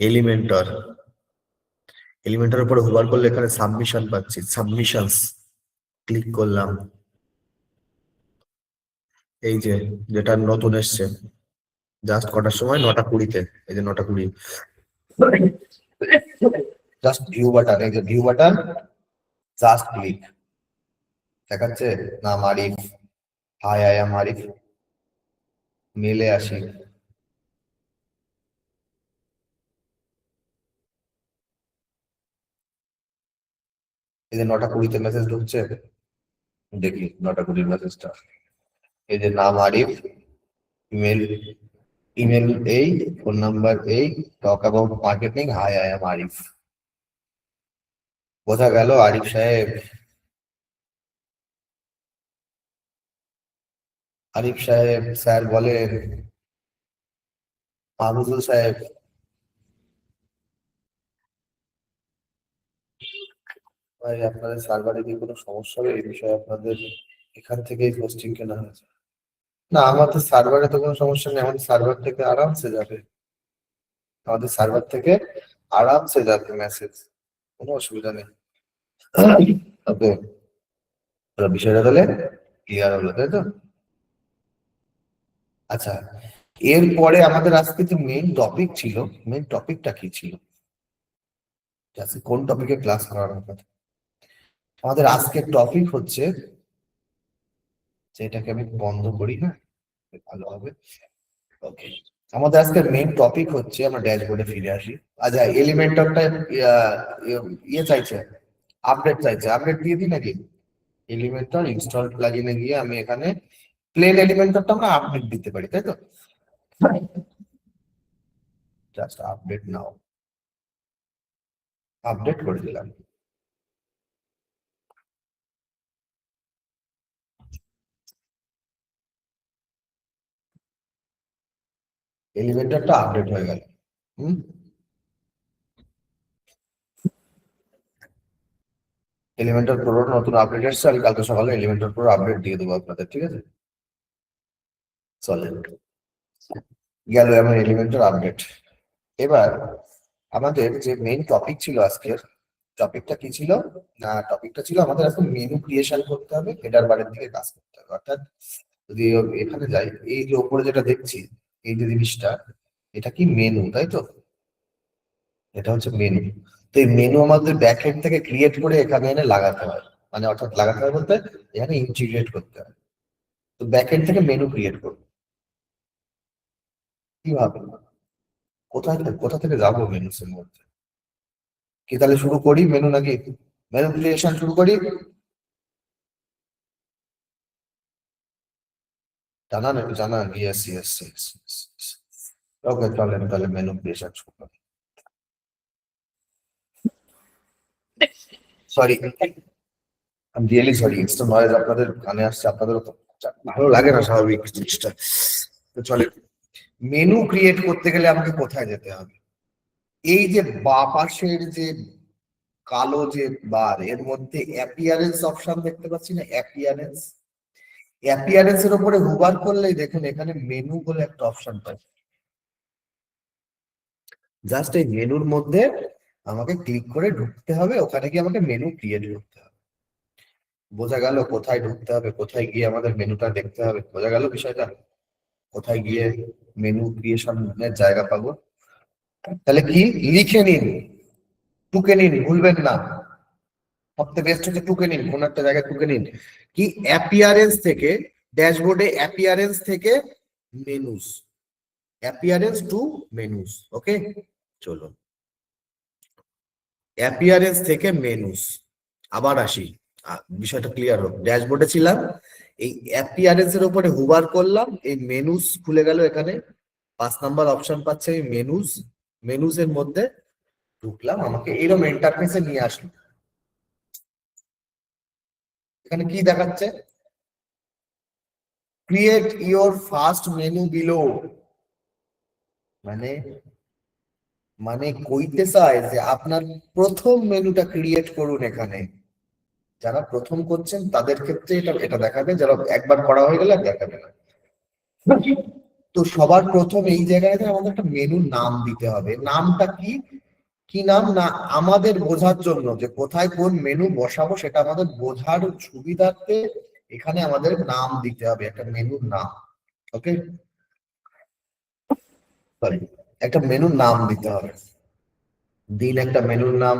এলিমেন্টর, এলিমেন্টর উপরে হোভার করলে এখানে সাবমিশন পাচ্ছি, সাবমিশনস ক্লিক করলাম, এই যে যেটা নতুন এসছে জাস্ট কটার সময়, 9টা 20-তে, এই যে 9টা 20, জাস্ট ভিউ বাটন, এই যে ভিউ বাটন, জাস্ট ক্লিক দেখাচ্ছে নাম Arif, high I am Arif, মেলে আসি, এই যে 9টা 20-তে মেসেজ ঢুকছে, দেখি 9টা 20-র মেসেজটা, এই যে নাম আরিফ, ইমেল, ইমেল এই, ফোন নাম্বার এই, talk about marketing, high I am Arif. বোঝা গেল আরিফ সাহেব, আরিফ সাহেব স্যার বলেন, মাহবুবুল সাহেব। ভাই আপনাদের সার্ভারে কি কোনো সমস্যা হবে, এই বিষয়ে আপনাদের এখান থেকেই হোস্টিং কেনা হয়েছে? না, আমাদের সার্ভারে তো কোনো সমস্যা নেই, আমাদের সার্ভার থেকে আরামসে যাবে, আমাদের সার্ভার থেকে আরামসে যাবে মেসেজ, কোনো অসুবিধা নেই। ওকে, বিষয়টা তাহলে ক্লিয়ার হলো, তাই তো? আচ্ছা, এরপরে আমাদের আজকে যে মেইন টপিক ছিল, মেইন টপিকটা কি ছিল, আজকে কোন টপিকে ক্লাস করানোর কথা? আমাদের আজকের টপিক হচ্ছে, যে এটাকে আমি বন্ধ করি, হ্যাঁ ভালো হবে। ওকে, আমাদের আজকের মেইন টপিক হচ্ছে, আমরা ড্যাশবোর্ডে ফিরে আসি। আচ্ছা, এলিমেন্টরটা ইয়ে চাইছে, আপডেট চাইছে, আপডেট দিয়ে দিই নাকি? এলিমেন্টর ইনস্টল প্লাগইনে গিয়ে আমি এখানে প্লেন এলিমেন্টরটা আমরা আপডেট দিতে পারি, তাই তো? জাস্ট আপডেট নাও, আপডেট করে দিলাম। এলিমেন্টরটা আপডেট হয়ে গেল। হুম, এলিমেন্টর প্রোর নতুন আপডেট এসছে, আমি কালকে সকালে এলিমেন্টর প্রো আপডেট দিয়ে দেবো আপনাদের, ঠিক আছে? চলেন, গেল আমার এলিমেন্টর আপডেট। এবার আমাদের যে মেইন টপিক ছিল আজকের, টপিকটা কি ছিল? না, টপিকটা ছিল আমাদের এখন মেনু ক্রিয়েশন করতে হবে, হেডার বারের দিকে কাজ করতে হবে। অর্থাৎ যদি এখানে যাই, এই যে উপরে যেটা দেখছি, এই যে জিনিসটা, এটা কি মেনু, তাই তো? এটা হচ্ছে মেনু। তো এই মেনু আমাদের ব্যাক এন্ড থেকে ক্রিয়েট করে এখানে এনে লাগাতে হয়, মানে অর্থাৎ লাগাতে হয় বলতে এখানে ইন্টিগ্রেট করতে হয়। তো ব্যাক এন্ড থেকে মেনু ক্রিয়েট করবো কিভাবে, কোথা থেকে যাবো মেনুস এর মধ্যে? কি তাহলে শুরু করি মেনু নাকি? মেনু ক্রিয়েশন শুরু করি, জানান একটু জানান, ইয়েস ইয়েস ইয়েস। ওকে, চলেন তাহলে মেনু ক্রিয়েশন শুরু করি। সরি, আমি রিয়েলি সরি, এক্সট্রা নয়েজ আপনাদের কানে আসছে, আপনাদেরও তো ভালো লাগে না স্বাভাবিক জিনিসটা। তো চলে, মেনু ক্রিয়েট করতে গেলে আমাকে কোথায় যেতে হবে? এই যে বাঁ পাশের যে কালো যে বার, এর মধ্যে অ্যাপিয়ারেন্স অপশন দেখতে পাচ্ছি না, অ্যাপিয়ারেন্স, অ্যাপিয়ারেন্স এর উপরে হুবার করলেই দেখুন এখানে মেনু বলে একটা অপশন পাই। জাস্ট এই মেনুর মধ্যে আমাকে ক্লিক করে ঢুকতে হবে, ওখানে গিয়ে আমাকে মেনু ক্রিয়েট করতে হবে। বোঝা গেল কোথায় ঢুকতে হবে, কোথায় গিয়ে আমাদের মেনুটা দেখতে হবে? বোঝা গেল বিষয়টা, কোথায় গিয়ে মেনু ক্রিয়েশনের জায়গা পাবো? তাহলে কি, লিখে নিন, টুকে নিন, ভুলবেন না। সবথেকে বেস্ট হচ্ছে টুকে নিন, কোন একটা জায়গায় টুকে নিন। কি, অ্যাপিয়ারেন্স থেকে, ড্যাশবোর্ডে অ্যাপিয়ারেন্স থেকে মেনুস, অ্যাপিয়ারেন্স টু মেনুস। ওকে, চলুন, অ্যাপিয়ারেন্স থেকে মেনুস, আবার আসি, বিষয়টা ক্লিয়ার হোক। ড্যাশবোর্ডে ছিলাম, এই অ্যাপিয়ারেন্স এর উপরে হুবার করলাম, এই মেনুস খুলে গেল, এখানে 5 নাম্বার অপশন পাচ্ছে এই মেনুস, মেনুস এর মধ্যে ঢুকলাম, আমাকে এরকম ইন্টারফেসে নিয়ে আসলো। এখানে কি দেখাচ্ছে? Create your first menu below, মানে মানে কইতে চায় যে আপনার প্রথম মেনুটা ক্রিয়েট করুন এখানে। যারা প্রথম করছেন তাদের ক্ষেত্রে এটা এটা দেখাবে, যারা একবার করা হয়ে গেলে আর দেখাবে না। তো সবার প্রথম এই জায়গাতে আমাদের একটা মেনুর নাম দিতে হবে। নামটা কি, কি নাম না, আমাদের বোঝার জন্য যে কোথায় কোন মেনু বসাবো সেটা আমাদের বোঝার সুবিধার্থে এখানে আমাদের নাম দিতে হবে, একটা মেনুর নাম। ওকে, সরি, একটা মেনুর নাম দিতে হবে। দিন একটা মেনুর নাম।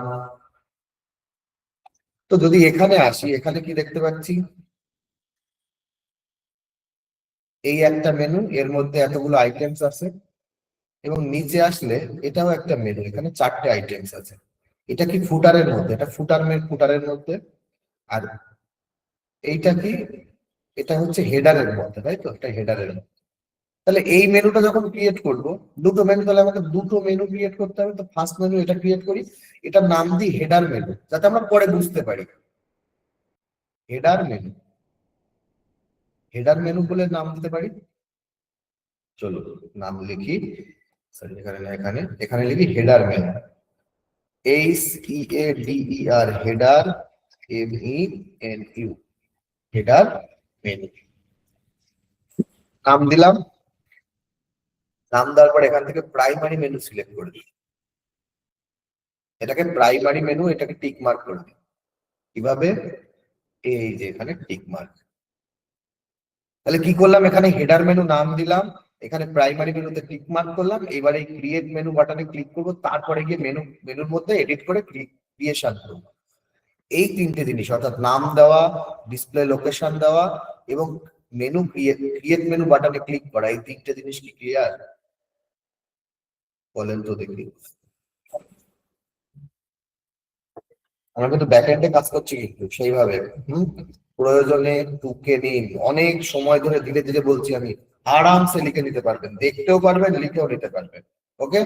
তো যদি এখানে আসি, এখানে কি দেখতে পাচ্ছি, এই একটা মেনু, এর মধ্যে এতগুলো আইটেমস আছে। এবং নিচে আসলে এটাও একটা মেনু, এখানে 4টে আইটেমস আছে। এটা কি ফুটারের মধ্যে, এটা ফুটারের মধ্যে। আর এইটা কি, এটা হচ্ছে হেডারের মধ্যে, তাই তো, এটা হেডারের মধ্যে। তাহলে এই মেনুটা যখন ক্রিয়েট করব, দুটো মেনু, তাহলে আমাকে দুটো মেনু ক্রিয়েট করতে হবে। তো ফার্স্ট মেনু এটা ক্রিয়েট করি, এটার নাম দিই হেডার মেনু, যাতে আমরা পরে বুঝতে পারি। হেডার মেনু, হেডার মেনু বলে নাম দিতে পারি। চলো নাম লিখি, সরি এখানে না, এখানে এখানে লিখি header menu. HEADER, header, MENU, header menu. নাম দিলাম। নাম দেওয়ার পর এখান থেকে প্রাইমারি মেনু সিলেক্ট করে দিই। এটাকে প্রাইমারি মেনু, এটাকে টিক মার্ক করে দিই। কিভাবে, এই যে এখানে টিক মার্ক। তাহলে কি করলাম, এখানে হেডার মেনু নাম দিলাম, এখানে প্রাইমারি মেনুতে টিক মার্ক করলাম। এবারে এই ক্রিয়েট মেনু বাটনে ক্লিক করব, তারপরে গিয়ে মেনুর মধ্যে এডিট করে ক্রিয়েশন করব। এই তিনটে জিনিস, অর্থাৎ নাম দেওয়া, ডিসপ্লে লোকেশন দেওয়া এবং মেনু ক্রিয়েট মেনু বাটনে ক্লিক করা, এই তিনটে জিনিস কি ক্লিয়ার? বলেন তো দেখি। আমরা কিন্তু ব্যাক এন্ডে কাজ করছি কিন্তু সেইভাবে। হুম, প্রয়োজনে টুকে নিন, অনেক সময় ধরে ধীরে ধীরে বলছি আমি, আরামসে লিখে নিতে পারবেন, দেখতেও পারবেন, লিখেও নিতে পারবেন। ওকে,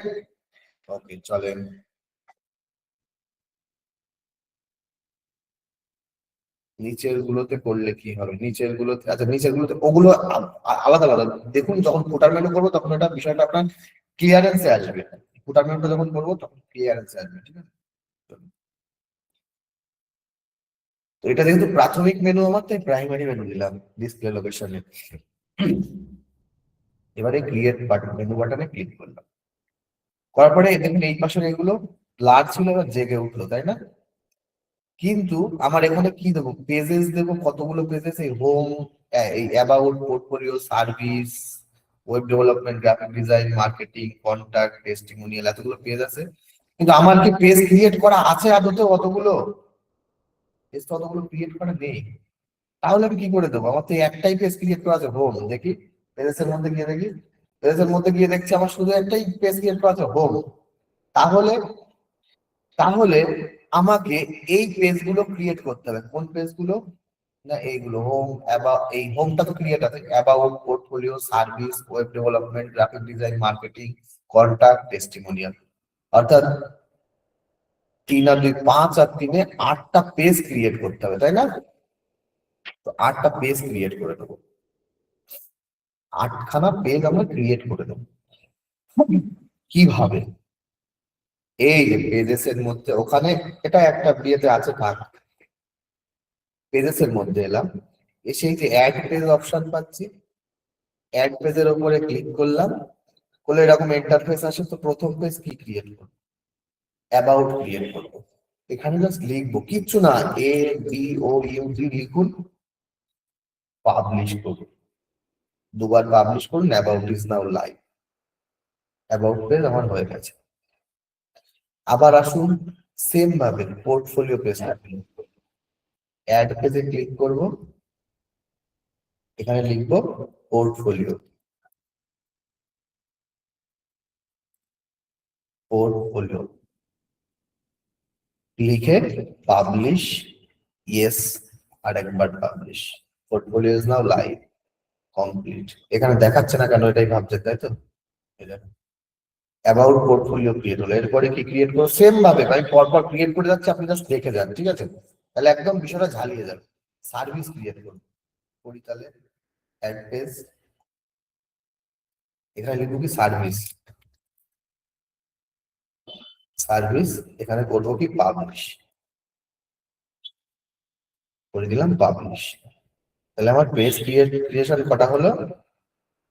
ওকে চলেন। নিচের গুলোতে করলে কি হবে, নিচের গুলোতে, আচ্ছা নিচের গুলোতে ওগুলো আলাদা আলাদা। দেখুন যখন ফুটার মেনু করবো তখন এটা বিষয়টা আপনার ক্লিয়ারেন্সে আসবে। ফুটার মেনুটা যখন করবো তখন ক্লিয়ারেন্সে আসবে, ঠিক আছে। তো এটা যেহেতু প্রাথমিক মেনু আমার, তাই প্রাইমারি মেনু দিলাম ডিসপ্লে লোকেশনে। এবারে ক্রিয়েট বাটন, মেনু বাটনে ক্লিক করলাম। করার পরে দেখুন এই পাশের এগুলো ব্লার ছিল, এবার জেগে উঠলো, তাই না? কিন্তু আমার এখানে কি দেবো, পেজেস দেবো, কতগুলো পেজেস, এই হোম, এই about, portfolio, service, web development, graphic design, marketing, contact, testimonial, এতগুলো পেজ আছে। কিন্তু আমার কি পেজ ক্রিয়েট করা আছে আদতে অতগুলো? পেজ তো অতগুলো ক্রিয়েট করা নেই। তাহলে আমি কি করে দেবো? আমার তো একটাই পেজ ক্রিয়েট করা আছে, হোম। দেখি পেজেস এর মধ্যে গিয়ে দেখি, পেজেস এর মধ্যে গিয়ে দেখছি আমার শুধু একটাই পেজ ক্রিয়েট করা আছে, হোম। তাহলে তাহলে আমাকে এই পেজগুলো ক্রিয়েট করতে হবে। কোন পেজগুলো? না এইগুলো, হোম, এই হোমটা তো ক্রিয়েট আছে, about, portfolio, service, web development, graphic design, marketing, contact, testimonial. অর্থাৎ 3 আর 2 5, আর 3-এ 8টা পেজ ক্রিয়েট করতে হবে, তাই না? তো 8টা পেজ ক্রিয়েট করে দেবো, 8খানা পেজ আমরা ক্রিয়েট করে দেবো। কিভাবে? এই যে পেজেস এর মধ্যে, ওখানে এটা একটা বিয়েতে আছে থাক, পেজেস এর মধ্যে এলাম, এসে এই যে অ্যাড পেজ অপশন পাচ্ছি, অ্যাড পেজের উপরে ক্লিক করলাম, করলে এরকম ইন্টারফেস আসে। তো প্রথম পেজ কি ক্রিয়েট করবো? অ্যাবাউট ক্রিয়েট করবো। এখানে জাস্ট লিখবো, কিচ্ছু না, ABOUT লিখুন, পাবলিশ করুন, দুবার পাবলিশ করুন, about is now live. About page আমার হয়ে গেছে। আবার আসুন, সেম ভাবে পোর্টফোলিও পেজটা ক্লিক করবো, অ্যাড পেজে ক্লিক করব, এখানে লিখবো পোর্টফোলিও, পোর্টফোলিও লিখে পাবলিশ, ইয়েস, আর একবার publish. Portfolio is now live, complete. এখানে দেখাচ্ছে না কেন, এটাই ভাবছে, তাই তো। অ্যাবাউট পোর্টফোলিও ক্রিয়েট হলো, এরপরে কি ক্রিয়েট করবো? সেম ভাবে আমি পরপর ক্রিয়েট করে যাচ্ছি, আপনি জাস্ট দেখে যান, ঠিক আছে? তাহলে একদম বিষয়টা ঝালিয়ে যাবে। সার্ভিস ক্রিয়েট করবো, করি তাহলে, অ্যাড পেজ, এখানে লিখবো কি সার্ভিস, সার্ভিস, এখানে করবো কি পাবলিশ, করে দিলাম পাবলিশ। তাহলে আমার পেজ ক্রিয়েশন কটা হলো?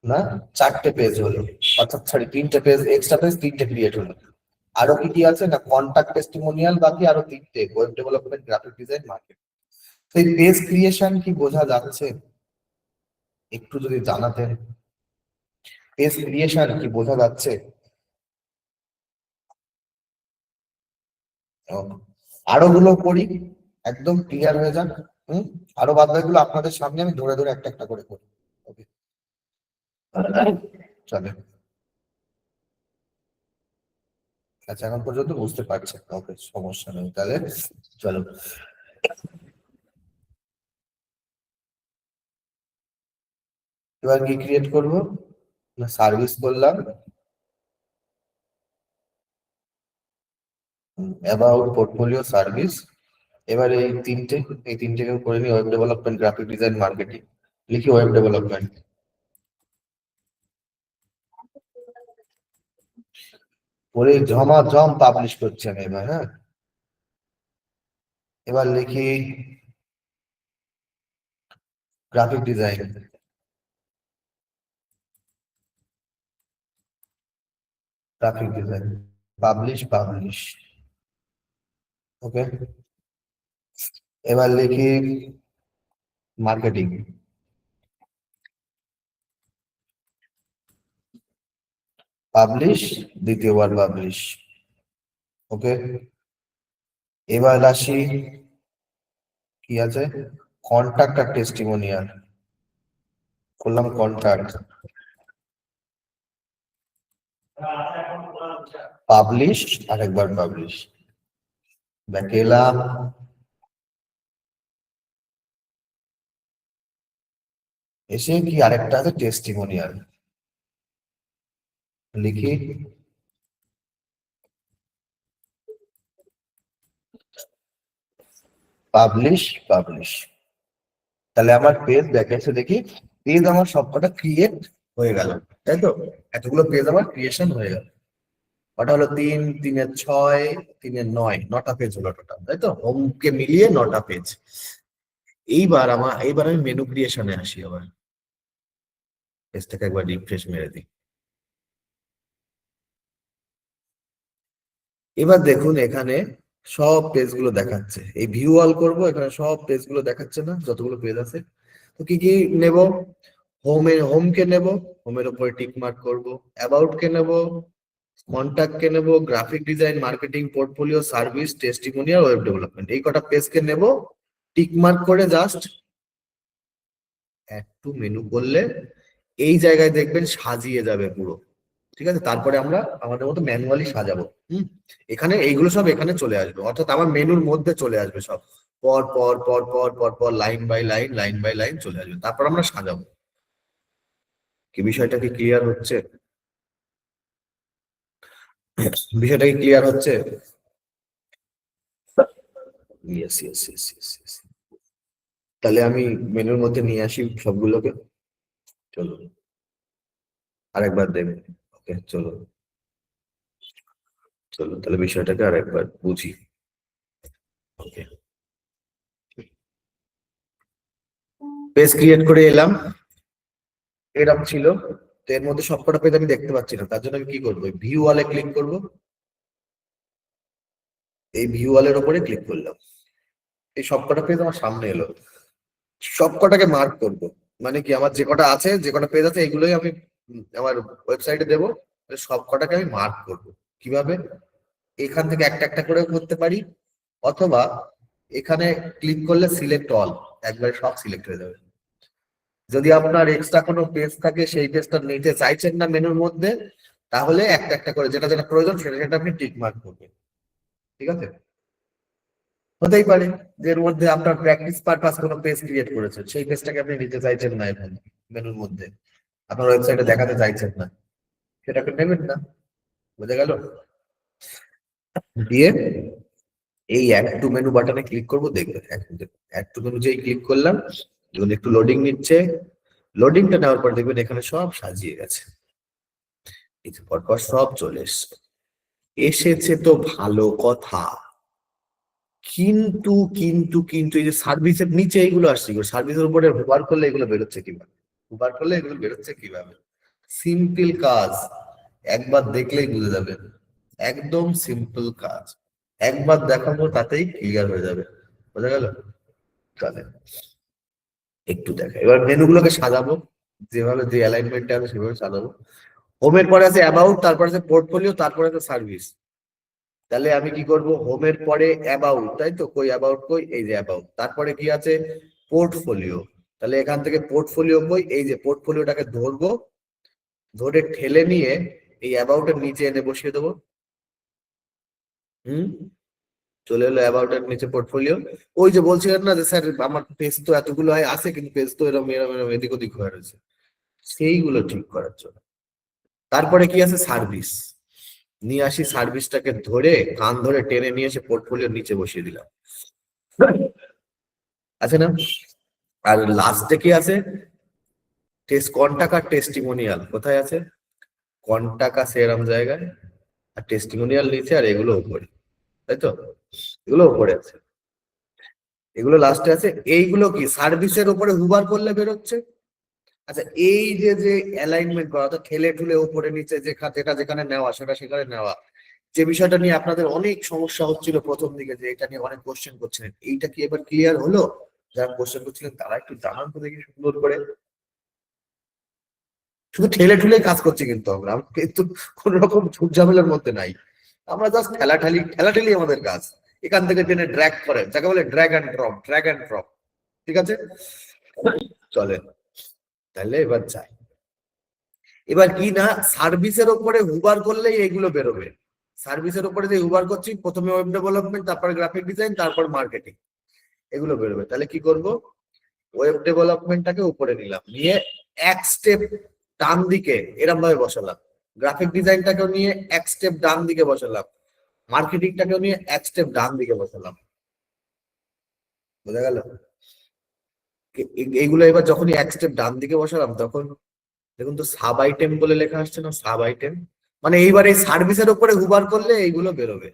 না, 4টে পেজ হলো, অর্থাৎ সরি 3টে পেজ, এক্সট্রা পেজ 3টে ক্রিয়েট হলো। আরো কি কি আছে না, কন্টাক্ট টেস্টিমোনিয়াল বাকি আরো 3টে, web development, graphic design, market. তো এই পেজ ক্রিয়েশন কি বোঝা যাচ্ছে? একটু যদি জানাতেন, পেজ ক্রিয়েশন কি বোঝা যাচ্ছে? ও, আরো গুলো করি, একদম ক্লিয়ার হয়ে যাক। হুম, আরো বাদ বাকিগুলো আপনাদের সামনে আমি ধরে ধরে একটা একটা করে করি। ওকে, চলে। আচ্ছা, এখন পর্যন্ত বুঝতে পারছেন? ওকে, সমস্যা নেই তাহলে, চলো। এবার কি ক্রিয়েট করব? না, সার্ভিস করলাম, অ্যাবাউট, পোর্টফোলিও, সার্ভিস। এবার এই তিনটে করে নিই, web development, graphic design, marketing. লিখি ওয়েব ডেভেলপমেন্ট, করে ঝমাঝম পাবলিশ করছি আমি এবার। হ্যাঁ, এবার লিখি graphic design, graphic design, publish. Okay, এবার লিখি মার্কেটিং, পাবলিশ, দ্বিতীয়বার পাবলিশ। ওকে, এবার আসি, কি আছে, কন্টাক্ট আর টেস্টিমোনিয়াল, করলাম কন্টাক্ট, পাবলিশ, আরেকবার পাবলিশ। ব্যাকে এলাম, এসে কি আরেকটা আছে টেস্টিমোনিয়াল, লিখি পাবলিশ। তাহলে আমার পেজ ব্যাকে এসে দেখি পেজ আমার সবকটা ক্রিয়েট হয়ে গেল, তাই তো? এতগুলো পেজ আমার ক্রিয়েশন হয়ে গেল। ওটা হলো 3, 3 এর 6, 3 এর 9, 9টা পেজ হলো টোটাল, তাই তো? হোমকে মিলিয়ে 9টা পেজ। এইবার আমি মেনু ক্রিয়েশনে আসি আবার, পেজটাকে একবার রিফ্রেশ মেরে দিই। এবার দেখুন এখানে সব পেজগুলো দেখাচ্ছে, এই ভিউ অল করব, এখানে সব পেজগুলো দেখাচ্ছে না, যতগুলো পেজ আছে। তো কি কি নেব? হোমকে নেব, হোমের উপরে টিক মার্ক করবো। অ্যাবাউট কে নেব, কন্টাক্ট কে নেব, graphic design, marketing, portfolio, service, testimonial, web development, এই কটা পেজকে নেব। টিক মার্ক করে জাস্ট অ্যাড টু মেনু করলে এই জায়গায় দেখবেন সাজিয়ে যাবে পুরো। ঠিক আছে, তারপরে আমরা আমাদের মতো ম্যানুয়ালি সাজাবো। এখানে এইগুলো সব এখানে চলে আসবে, অর্থাৎ আমার মেনুর মধ্যে চলে আসবে সব, পর পর পর পর পর পর, লাইন বাই লাইন চলে আসবে, তারপর আমরা সাজাবো। কি বিষয়টা কি ক্লিয়ার হচ্ছে? বিষয়টা কি ক্লিয়ার হচ্ছে? Yes yes yes yes yes. তাহলে আমি মেনুর মধ্যে নিয়ে আসি সবগুলোকে, চলো আরেকবার দেবে। ওকে, চলো চলো তাহলে বিষয়টাকে আরেকবার বুঝি। ওকে, পেজ ক্রিয়েট করে এলাম, এরকম ছিল। তো এর মধ্যে সবকটা পেজ আমি দেখতে পাচ্ছি না, তার জন্য আমি কি করবো, ভিউ ওয়ালে ক্লিক করব। এই ভিউ ওয়ালের উপরে ক্লিক করলাম, এই সবকটা পেজ আমার সামনে এলো। সবকটাকে মার্ক করব, মানে কি আমার যে কটা আছে, যে কটা পেজ আছে, এগুলোই আমি আমার ওয়েবসাইটে দেবো। সবকটাকে আমি মার্ক করব। কিভাবে? এখান থেকে একটা একটা করে করতে পারি, অথবা এখানে ক্লিক করলে সিলেক্ট অল, একবারে সব সিলেক্ট হয়ে যাবে। যদি আপনার এক্সট্রা কোনো পেজ থাকে, সেই পেজটা নিতে চাইছেন না মেনুর মধ্যে, তাহলে একটা একটা করে যেটা যেটা প্রয়োজন সেটা সেটা আপনি টিক মার্ক করবেন। ঠিক আছে? হতেই পারে যে এর মধ্যে আপনার প্র্যাকটিস পারপাস কোনো পেজ ক্রিয়েট করেছেন, সেই পেজটাকে আপনি নিতে চাইছেন না এখন মেনুর মধ্যে, আপনার ওয়েবসাইটে দেখাতে চাইছেন না, সেটাকে নেবেন না। বুঝে গেল? দিয়ে এই অ্যাড টু মেনু বাটনে ক্লিক করবো, দেখবে অ্যাড টু মেনু যেই ক্লিক করলাম, দেখুন একটু লোডিং নিচ্ছে। লোডিংটা নেওয়ার পর দেখবেন এখানে সব সাজিয়ে গেছে, এই যে পরপর সব চলে এসছে। এসেছে তো ভালো কথা, কিন্তু কিন্তু এই যে সার্ভিসের নিচে এইগুলো আসছে, সার্ভিসের উপরে হোভার করলে এগুলো বেরোচ্ছে কিভাবে? হোভার করলে এগুলো বেরোচ্ছে কিভাবে? সিম্পল কাজ, একবার দেখলেই বুঝে যাবে, একদম সিম্পল কাজ, একবার দেখাবো তাতেই ক্লিয়ার হয়ে যাবে। বোঝা গেল? চলে একটু দেখা, এবার মেনুগুলোকে সাজাবো, যেভাবে যে অ্যালাইনমেন্টে আছে সেভাবে সাজাবো। হোমের পরে আছে অ্যাবাউট, তারপরে আছে পোর্টফোলিও, তারপরে আছে সার্ভিস। তাহলে আমি কি করব, হোমের পরে অ্যাবাউট, তাই তো, কই অ্যাবাউট, কই এই যে অ্যাবাউট, তারপরে কি আছে পোর্টফোলিও। তাহলে এখান থেকে পোর্টফোলিও কই, এই যে পোর্টফোলিওটাকে ধরবো, ধরে ঠেলে নিয়ে এই অ্যাবাউটের নিচে এনে বসিয়ে দেবো। হুম, চলে এলো অ্যাবাউট এর নিচে পোর্টফোলিও। ওই যে বলছিলেন না যে স্যার আমার পেজ তো এতগুলো আছে, কিন্তু পেজ তো এরকম এরকম এরকম এদিক ওদিক হয়ে রয়েছে, সেইগুলো ঠিক করার জন্য। তারপরে কি আছে সার্ভিস, নিয়ে আসি সার্ভিসটাকে ধরে কান ধরে টেনে নিয়ে এসে পোর্টফোলিওর নিচে বসিয়ে দিলাম, আছে না? আর লাস্টে কি আছে, টেস্ট কন্টাক্ট আর টেস্টিমোনিয়াল কোথায় আছে, কন্টাক্ট আছে এরম জায়গায়, আর টেস্টিমোনিয়াল নিচে, আর এগুলো উপরে, তাই তো, এগুলো উপরে আছে, এগুলো লাস্টে আছে। এইগুলো কি সার্ভিসের উপরে হুবার করলে বেরোচ্ছে। আচ্ছা, এই যে যে অ্যালাইনমেন্ট করা, অর্থাৎ ঠেলে ঠুলে উপরে নিচে যেটা যেখানে নেওয়া সেটা সেখানে নেওয়া, যে বিষয়টা নিয়ে আপনাদের অনেক সমস্যা হচ্ছিল প্রথম দিকে, যে এটা নিয়ে অনেক কোশ্চেন করছিলেন, এইটা কি এবার ক্লিয়ার হলো? যারা কোশ্চেন করছিলেন তারা একটু জানান তো দেখি সুন্দর করে। শুধু ঠেলে ঠুলে কাজ করছি কিন্তু আমরা কিন্তু কোন রকম ঝুট ঝামেলার মধ্যে নাই, আমরা জাস্ট ঠেলাঠেলি আমাদের কাজ। এখান থেকে টেনে ড্র্যাগ করে, যাকে বলে drag and drop, drag and drop. ঠিক আছে, চলেন তাহলে এবার যাই। এবার কি না, সার্ভিসের উপরে হুবার করলেই এইগুলো বেরোবে। সার্ভিসের উপরে যে হুবার করছি, প্রথমে ওয়েব ডেভেলপমেন্ট, তারপরে গ্রাফিক ডিজাইন, তারপর মার্কেটিং, এগুলো বেরোবে। তাহলে কি করব, ওয়েব ডেভেলপমেন্টটাকে উপরে নিলাম, নিয়ে এক স্টেপ ডান দিকে এরম ভাবে বসালাম, গ্রাফিক ডিজাইনটাকেও নিয়ে এক স্টেপ ডান দিকে বসালাম, মার্কেটিংটাকেও নিয়ে এক স্টেপ ডান দিকে বসালাম। বোঝা গেল? এইগুলো এবার যখনই এক স্টেপ ডান দিকে বসালাম, তখন দেখুন তো সাব আইটেম বলে লেখা আসছে না, সাব আইটেম, মানে এইবার এই সার্ভিসের উপরে হুবার করলে এইগুলো বেরোবে।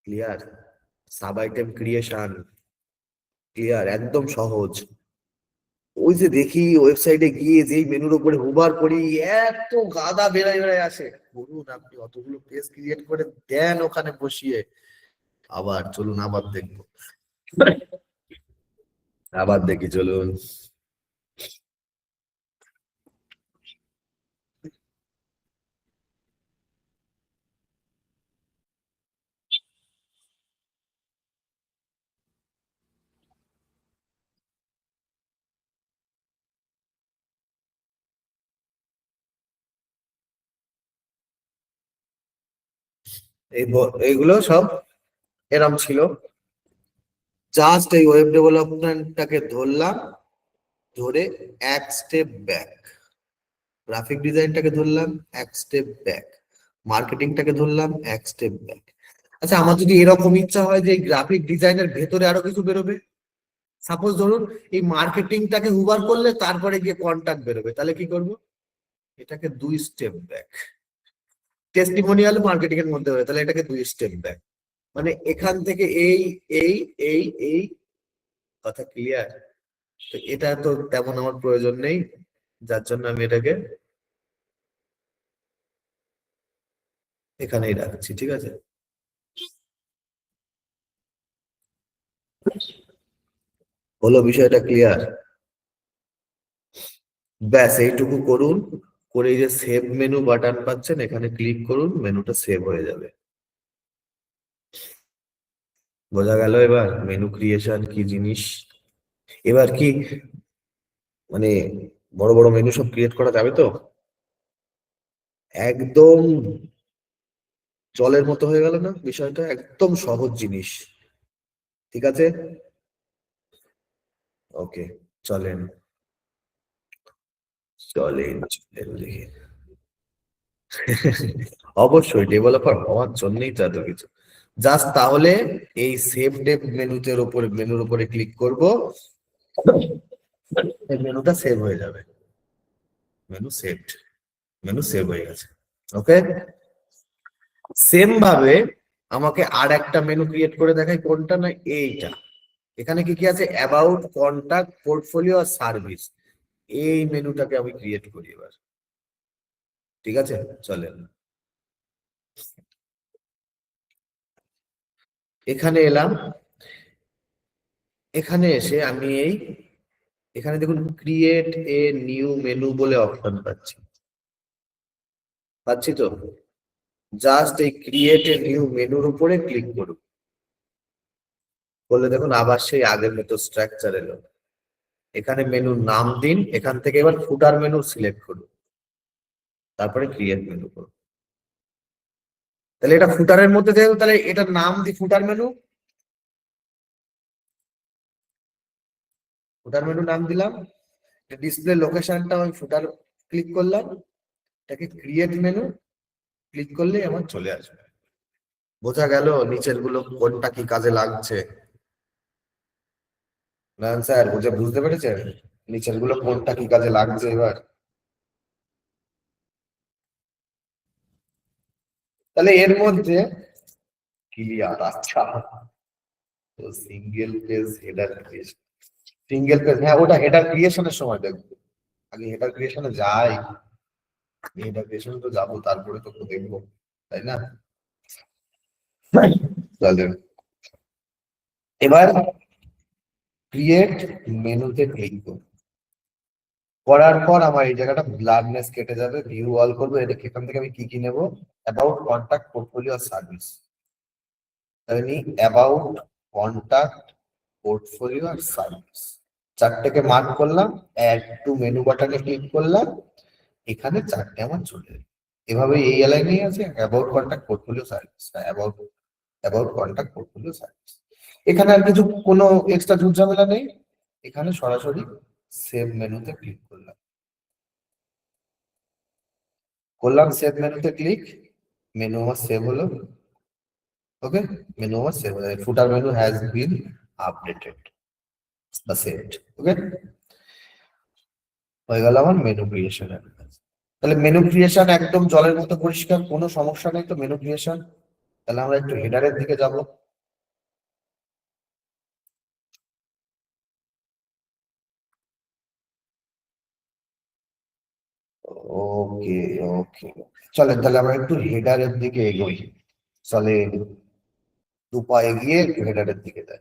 Clear? Sub item creation, clear, একদম সহজ। ওই যে দেখি ওয়েবসাইটে গিয়ে যেই মেনুর উপরে হুবার করি, এত গাদা বেড়ায় বেড়ায় আসে। বলুন আপনি অতগুলো পেজ ক্রিয়েট করে দেন ওখানে বসিয়ে, আবার চলুন আবার দেখবো, আবার দেখি চলুন। এইগুলো সব এরম ছিল, জাস্ট এই ওয়েব ডেভেলপমেন্টটাকে ধরলাম, ধরে এক স্টেপ ব্যাক, গ্রাফিক ডিজাইনটাকে ধরলাম এক স্টেপ ব্যাক, মার্কেটিংটাকে ধরলাম এক স্টেপ ব্যাক। আচ্ছা, আমার যদি এরকম ইচ্ছা হয় যে এই গ্রাফিক ডিজাইনের ভেতরে আরো কিছু বেরোবে, সাপোজ ধরুন এই মার্কেটিংটাকে হুবার করলে তারপরে গিয়ে কন্টাক্ট বেরোবে, তাহলে কি করব, এটাকে দুই স্টেপ ব্যাক, টেস্টিমোনিয়াল মার্কেটিং এর মধ্যে হবে, তাহলে এটাকে দুই স্টেপ ব্যাক, মানে এখান থেকে এই এই এই এই, কথা ক্লিয়ার? তো এটা তো তেমন আমার প্রয়োজন নেই, যার জন্য আমি এটাকে এখানেই রাখছি। ঠিক আছে, হলো বিষয়টা ক্লিয়ার? ব্যাস এইটুকু করুন, করে এই যে সেভ মেনু বাটন পাচ্ছেন, এখানে ক্লিক করুন, মেনুটা সেভ হয়ে যাবে। বোঝা গেল এবার মেনু ক্রিয়েশন কি জিনিস? এবার কি মানে বড় বড় মেনু সব ক্রিয়েট করা যাবে তো? একদম জলের মতো হয়ে গেল না বিষয়টা, একদম সহজ জিনিস। ঠিক আছে, ওকে, চলেন চলেন চলেন দেখি। অবশ্যই ডেভেলপার হওয়ার জন্যই তো এত কিছু, জাস্ট তাহলে এই সেভ ডেভ মেনুর উপরে ক্লিক করব, এই মেনুটা সেভ হয়ে যাবে, মেনু সেভড, মেনু সেভ হয়ে গেছে। ওকে, সেম ভাবে আমাকে আর একটা মেনু ক্রিয়েট করে দেখাই, কোনটা না এইটা। এখানে কি কি আছে, অ্যাবাউট, কন্টাক্ট, পোর্টফোলিও আর সার্ভিস। এই মেনুটাকে আমি ক্রিয়েট করি এবার। ঠিক আছে, চলেন এখানে এলাম। এখানে এসে আমি এখানে দেখুন ক্রিয়েট এ নিউ মেনু বলে অপশন পাচ্ছি। পাচ্ছি তো? জাস্ট এই ক্রিয়েট এ নিউ মেনুর উপরে ক্লিক করুন, করলে দেখুন আবার সেই আগের মতো স্ট্রাকচার এলো। এখানে মেনুর নাম দিন, এখান থেকে এবার ফুটার মেনু সিলেক্ট করুন, তারপরে ক্রিয়েট মেনু করুন। তাহলে এটা ফুটারের মধ্যে দেখো, তাহলে এটার নাম দি ফুটার মেনু। ফুটার মেনু নাম দিলাম, ডিসপ্লে লোকেশনটা আমি ফুটার ক্লিক করলাম, এটাকে ক্রিয়েট মেনু ক্লিক করলে আমার চলে আসবে। বোঝা গেল নিচের গুলো কোনটা কি কাজে লাগছে? না স্যার, বুঝতে পেরেছেন নিচের গুলো কোনটা কি কাজে লাগছে এবার? তাহলে এর মধ্যে ক্লিয়ার। আচ্ছা, তো single page header creation, single page, হ্যাঁ ওটা হেডার ক্রিয়েশনের সময় দেখবো। আগে হেডার ক্রিয়েশনে যাই, হেডার ক্রিয়েশনে তো যাবো, তারপরে তো দেখবো, তাই না? চলেন এবার ক্রিয়েট মেনুতে ক্লিক করব, করার পর আমার এই জায়গাটা ব্লারনেস কেটে যাবে, ভিউ অল করবো। এটা এখান থেকে আমি কি কি নেবো? About, contact, portfolio, service. আমি অ্যাবাউট, কন্টাক্ট, পোর্টফোলিও আর সার্ভিস চারটেকে মার্ক করলাম, অ্যাড টু মেনু বাটনে ক্লিক করলাম, এখানে চারটে আমার চলে এলো। এভাবে এই লাইনেই আছে about, contact, portfolio, service. About, about, contact, portfolio, service. এখানে আর কিছু কোনো এক্সট্রা ঝুট ঝামেলা নেই। এখানে সরাসরি সেভ মেনুতে ক্লিক করলাম, সেভ মেনুতে ক্লিক, মেনু আমার সেভ হলো। ওকে, মেনু আমার সেভ হলো, ফুটার মেনু হ্যাজ বিন আপডেটেড বা সেভড। ওকে, হয়ে গেল আমার মেনু ক্রিয়েশনের কাজ। তাহলে মেনু ক্রিয়েশন একদম জলের মতো পরিষ্কার, কোনো সমস্যা নেই তো মেনু ক্রিয়েশন। তাহলে আমরা একটু হেডারের দিকে যাব। ওকে, ওকে, চলেন তাহলে আমরা একটু হেডারের দিকে এগোই। চলে দু পা এগিয়ে একটু হেডারের দিকে যাই।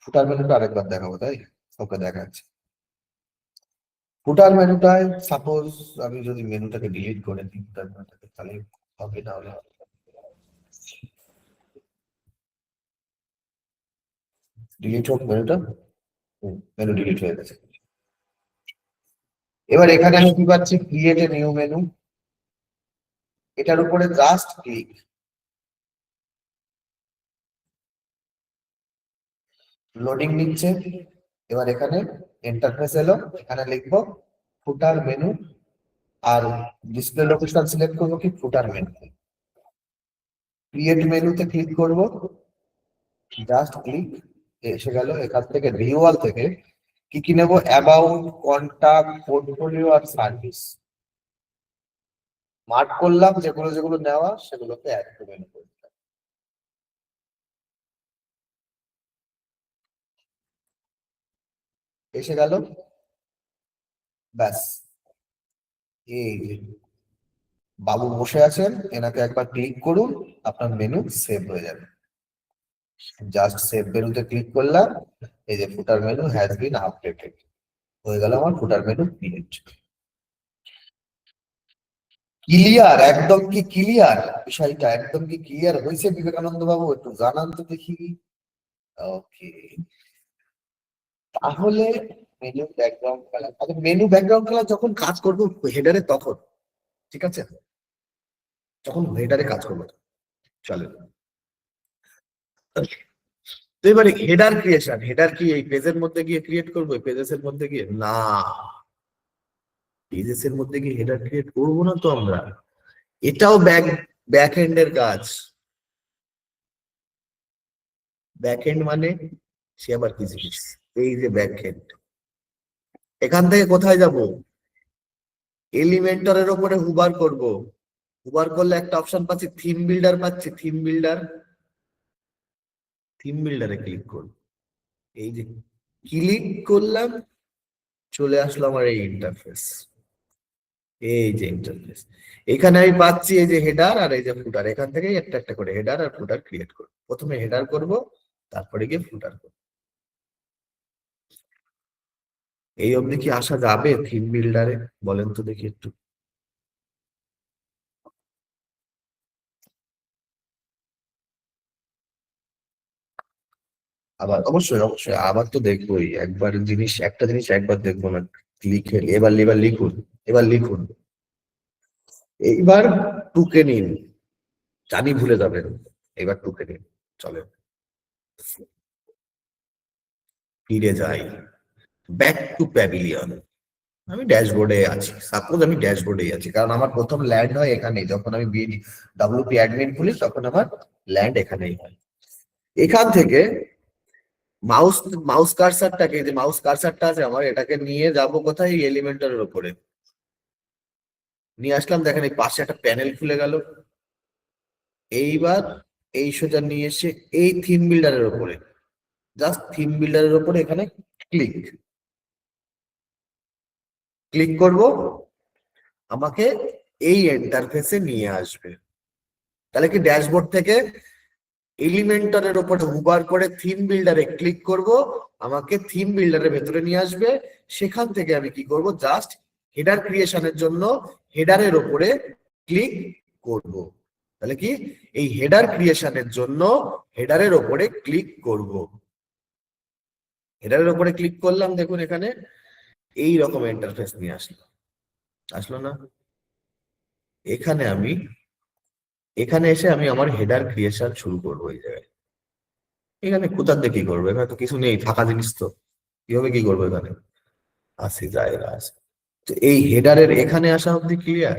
ফুটার মেনুটা আরেকবার দেখাবো, তাই? ওকে, দেখাচ্ছি। ফুটার মেনুটায় সাপোজ আমি যদি মেনুটাকে ডিলিট করে দিই, ফুটার মেনুটাকে, তাহলে হবে না হলে? ডিলিট হোক মেনুটা। মেনু ডিলিট হয়ে গেছে। এবার এখানে আমি কি পাচ্ছি? ক্রিয়েট এ নিউ মেনু, এটার উপরে জাস্ট ক্লিক, লোডিং নিচ্ছে। এবার এখানে ইন্টারফেস এলো, এখানে লিখবো ফুটার মেনু, আর ডিসপ্লে লোকেশন সিলেক্ট করবো কি ফুটার মেনু। ক্রিয়েট মেনুতে ক্লিক করব, জাস্ট ক্লিক, এসে গেল। এখান থেকে ভিউয়াল থেকে কি কি নেবো? অ্যাবাউট, কন্টাক্ট, পোর্টফোলিও আর সার্ভিস মার্ক করলাম, যেগুলো যেগুলো নেওয়া সেগুলোকে অ্যাড করে নেবো। এসে গেল, ব্যাস। এই যে বাবু বসে আছেন, এনাকে একবার ক্লিক করুন, আপনার মেনু সেভ হয়ে যাবে। জাস্ট সেভ মেনুতে ক্লিক করলাম, এই যে ফুটার মেনু হ্যাজ বিন আপডেটেড, হয়ে গেল আমার ফুটার মেনু ক্রিয়েট। ক্লিয়ার? একদম কি ক্লিয়ার? বিষয়টা একদম কি ক্লিয়ার হয়েছে বিবেকানন্দ বাবু? একটু জানান তো দেখি। ওকে, তাহলে মেনু ব্যাকগ্রাউন্ড কালার, আচ্ছা মেনু ব্যাকগ্রাউন্ড কালার যখন কাজ করবো হেডারে তখন, ঠিক আছে, যখন হেডারে কাজ করবো চলে। তো এবারে হেডার ক্রিয়েশন, হেডার কি এই পেজের মধ্যে গিয়ে ক্রিয়েট করবো? পেজেস এর মধ্যে গিয়ে না, পেজেস এর মধ্যে গিয়ে হেডার ক্রিয়েট করবো না তো আমরা। এটাও ব্যাক এন্ডের কাজ। ব্যাক এন্ড মানে সে আবার কি জিনিস? এই যে ব্যাক এন্ড, এখান থেকে কোথায় যাব? এলিমেন্টরের উপরে হুবার করব। হুবার করলে একটা অপশন পাচ্ছি থিম বিল্ডার, পাচ্ছি থিম বিল্ডার। থিম বিল্ডারে ক্লিক করব, এই যে ক্লিক করলাম, চলে আসলো আমার এই ইন্টারফেস। এই যে ইন্টারফেস, এখানে আমি পাচ্ছি এই যে হেডার আর এই যে ফুটার, এখান থেকে একটা একটা করে হেডার আর ফুটার ক্রিয়েট করব। প্রথমে হেডার করব, তারপরে গিয়ে ফুটার করব। এই অবধি কি আসা যাবে থিম বিল্ডারে? বলেন তো দেখি একটু। আবার অবশ্যই অবশ্যই আবার তো দেখবোই, একবার জিনিস, একটা জিনিস একবার দেখবো না। লিখে এবার এবার লিখুন, এবার লিখুন, এইবার টুকে নিন। জানি ভুলে যাবেন, এবার টুকে নিন। চলে, ফিরে যাই, ব্যাক টু প্যাভিলিয়ন। আমি ড্যাশবোর্ডে আছি, সাপোজ আমি ড্যাশবোর্ডে আছি, কারণ আমার প্রথম ল্যান্ড হয় এখানেই। যখন আমি ডাব্লিউপি অ্যাডমিন খুলি তখন আমার ল্যান্ড এখানেই হয়। এখান থেকে মাউস মাউস কার্সারটাকে, যে মাউস কার্সারটা আছে আমার, এটাকে নিয়ে যাব কোথায়? এলিমেন্টারের উপরে নিয়ে আসলাম। দেখেন এই পাশে একটা প্যানেল খুলে গেল। এইবার এই সোজা নিয়ে এসে এই থিম বিল্ডারের উপরে, জাস্ট থিম বিল্ডারের উপরে এখানে ক্লিক ক্লিক করব, আমাকে এই ইন্টারফেসে নিয়ে আসবে। তাহলে কি ড্যাশবোর্ড থেকে এলিমেন্টরের উপরে হুবার করে থিম বিল্ডারে ক্লিক করব, আমাকে থিম বিল্ডারের ভেতরে নিয়ে আসবে। সেখান থেকে আমি কি করব? জাস্ট হেডার ক্রিয়েশনের জন্য হেডারের উপরে ক্লিক করব। তাহলে কি এই হেডার ক্রিয়েশনের জন্য হেডারের উপরে ক্লিক করব। হেডারের উপরে ক্লিক করলাম, দেখুন এখানে এই রকম ইন্টারফেস নিয়ে আসলো। আসলো না? এখানে আমি, এখানে এসে আমি আমার হেডার ক্রিয়েশন শুরু করবো এই জায়গায়। এখানে কোথার দিয়ে কি করবো? এখানে তো কিছু নেই, ফাঁকা জিনিস তো। কিভাবে কি করবো এখানে? আসি জায়গা আছে। তো এই হেডারের এখানে আসা অব্দি ক্লিয়ার?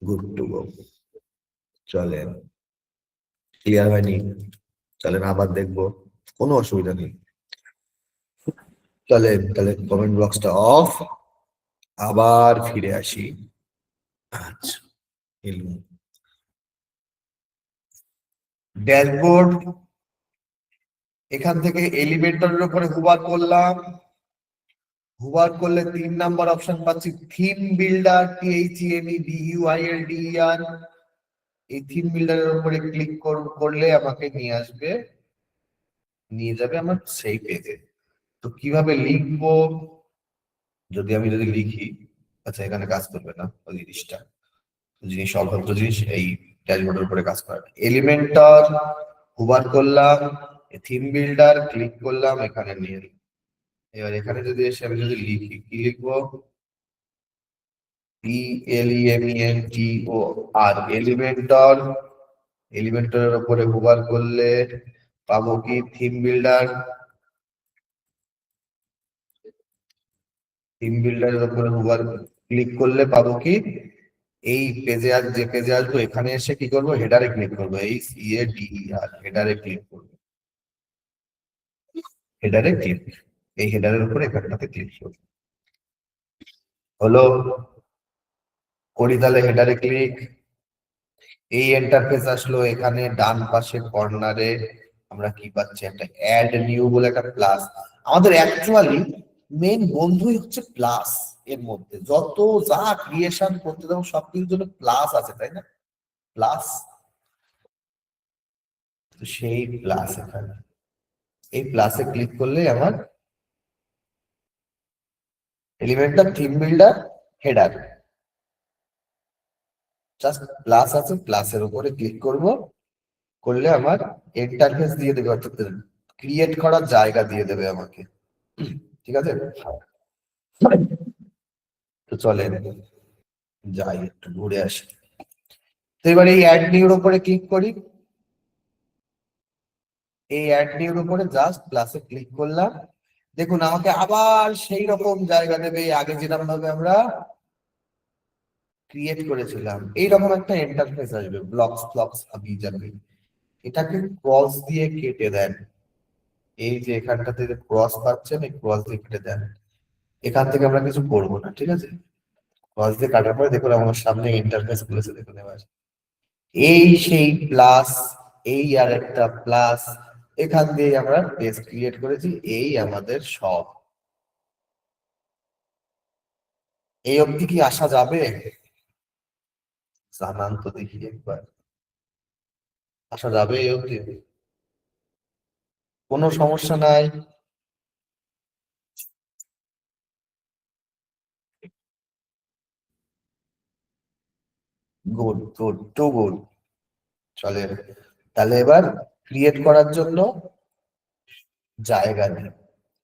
Good to go. চলেন, ক্লিয়ার হয়নি? চলেন আবার দেখবো, কোনো অসুবিধা নেই। চলেন তাহলে কমেন্ট বক্সটা অফ, আবার ফিরে আসি। আচ্ছা, এলুম ড্যাশবোর্ড। এখান থেকে এলিভেটরের উপরে হুবার করলাম। হুবার করলে 3 নাম্বার অপশন পাচ্ছি, থিম বিল্ডার, THEMEBUILDER। এই থিম বিল্ডারের উপরে ক্লিক করলে আমাকে নিয়ে আসবে, নিয়ে যাবে আমার সেই পেজে। তো কিভাবে লিখবো? যদি লিখি, আচ্ছা এখানে কাজ করবে না ওই জিনিসটা, জিনিস অভদ্র জিনিস এই ড্যাশবোর্ডের উপরে কাজ করে না। এলিমেন্টর হুবার করলাম, থিম বিল্ডার ক্লিক করলাম, এখানে নিয়ে এলাম। এবার এখানে যদি এসে আমি যদি লিখি, কি লিখবো? ELEMENTOR, Elementor. এলিমেন্টরের উপরে হুবার করলে পাবো কি? Theme builder. থিম বিল্ডারের উপরে হুবার ক্লিক করলে পাবো কি? এই পেজে, আর যে পেজে আসবো এখানে এসে কি করবো? হেডারে ক্লিক করবো, HEADER, হেডারে ক্লিক করবো। হেডারে ক্লিক, এই হেডারের উপরে এখানটাতে ক্লিক করবো। হলো? করি তাহলে হেডারে ক্লিক, এই ইন্টারফেস আসলো। এখানে ডান পাশে কর্নারে আমরা কি পাচ্ছি? একটা অ্যাড নিউ বলে একটা প্লাস। আমাদের অ্যাকচুয়ালি মেইন বন্ধুই হচ্ছে প্লাস। এর মধ্যে যত যা ক্রিয়েশন করতে দেবো সবকিছুর জন্য প্লাস আছে, তাই না? প্লাস, তো সেই প্লাস এখানে, এই প্লাসে ক্লিক করলে আমার elemental theme builder header, just plus আছে, প্লাসের উপরে ক্লিক করব, করলে আমার ইন্টারফেস দিয়ে দেবে, অর্থাৎ ক্রিয়েট করার জায়গা দিয়ে দেবে আমাকে। ঠিক আছে, তো চলেন যাই একটু ঘুরে আসি। তো এবার এই অ্যাড নিউর উপরে ক্লিক করি, এই অ্যাড নিউর উপরে জাস্ট প্লাসে ক্লিক করলাম। দেখুন আমাকে আবার সেই রকম জায়গা দেবে, আগে যেরকম ভাবে আমরা ক্রিয়েট করেছিলাম এইরকম একটা ইন্টারফেস আসবে, ব্লকস ব্লকস হাবি যাবে। এটাকে ক্রস দিয়ে কেটে দেন, এই যে এখানটাতে যে ক্রস পাচ্ছেন, এই ক্রস দিয়ে কেটে দেন। এখান থেকে আমরা কিছু করবো না, ঠিক আছে? ক্রস দিয়ে কাটার পরে দেখুন আমার সামনে ইন্টারফেস খুলেছে, দেখুন এবার এই সেই প্লাস, এই আর একটা প্লাস, এখান দিয়ে আমরা পেজ ক্রিয়েট করেছি, এই আমাদের সব। এই অবধি কি আসা যাবে? জানান তো দেখি একবার, আসা যাবে এই অবধি? কোনো সমস্যা নাই? Good good too good. চলে, তাহলে এবার ক্রিয়েট করার জন্য জায়গা নেই।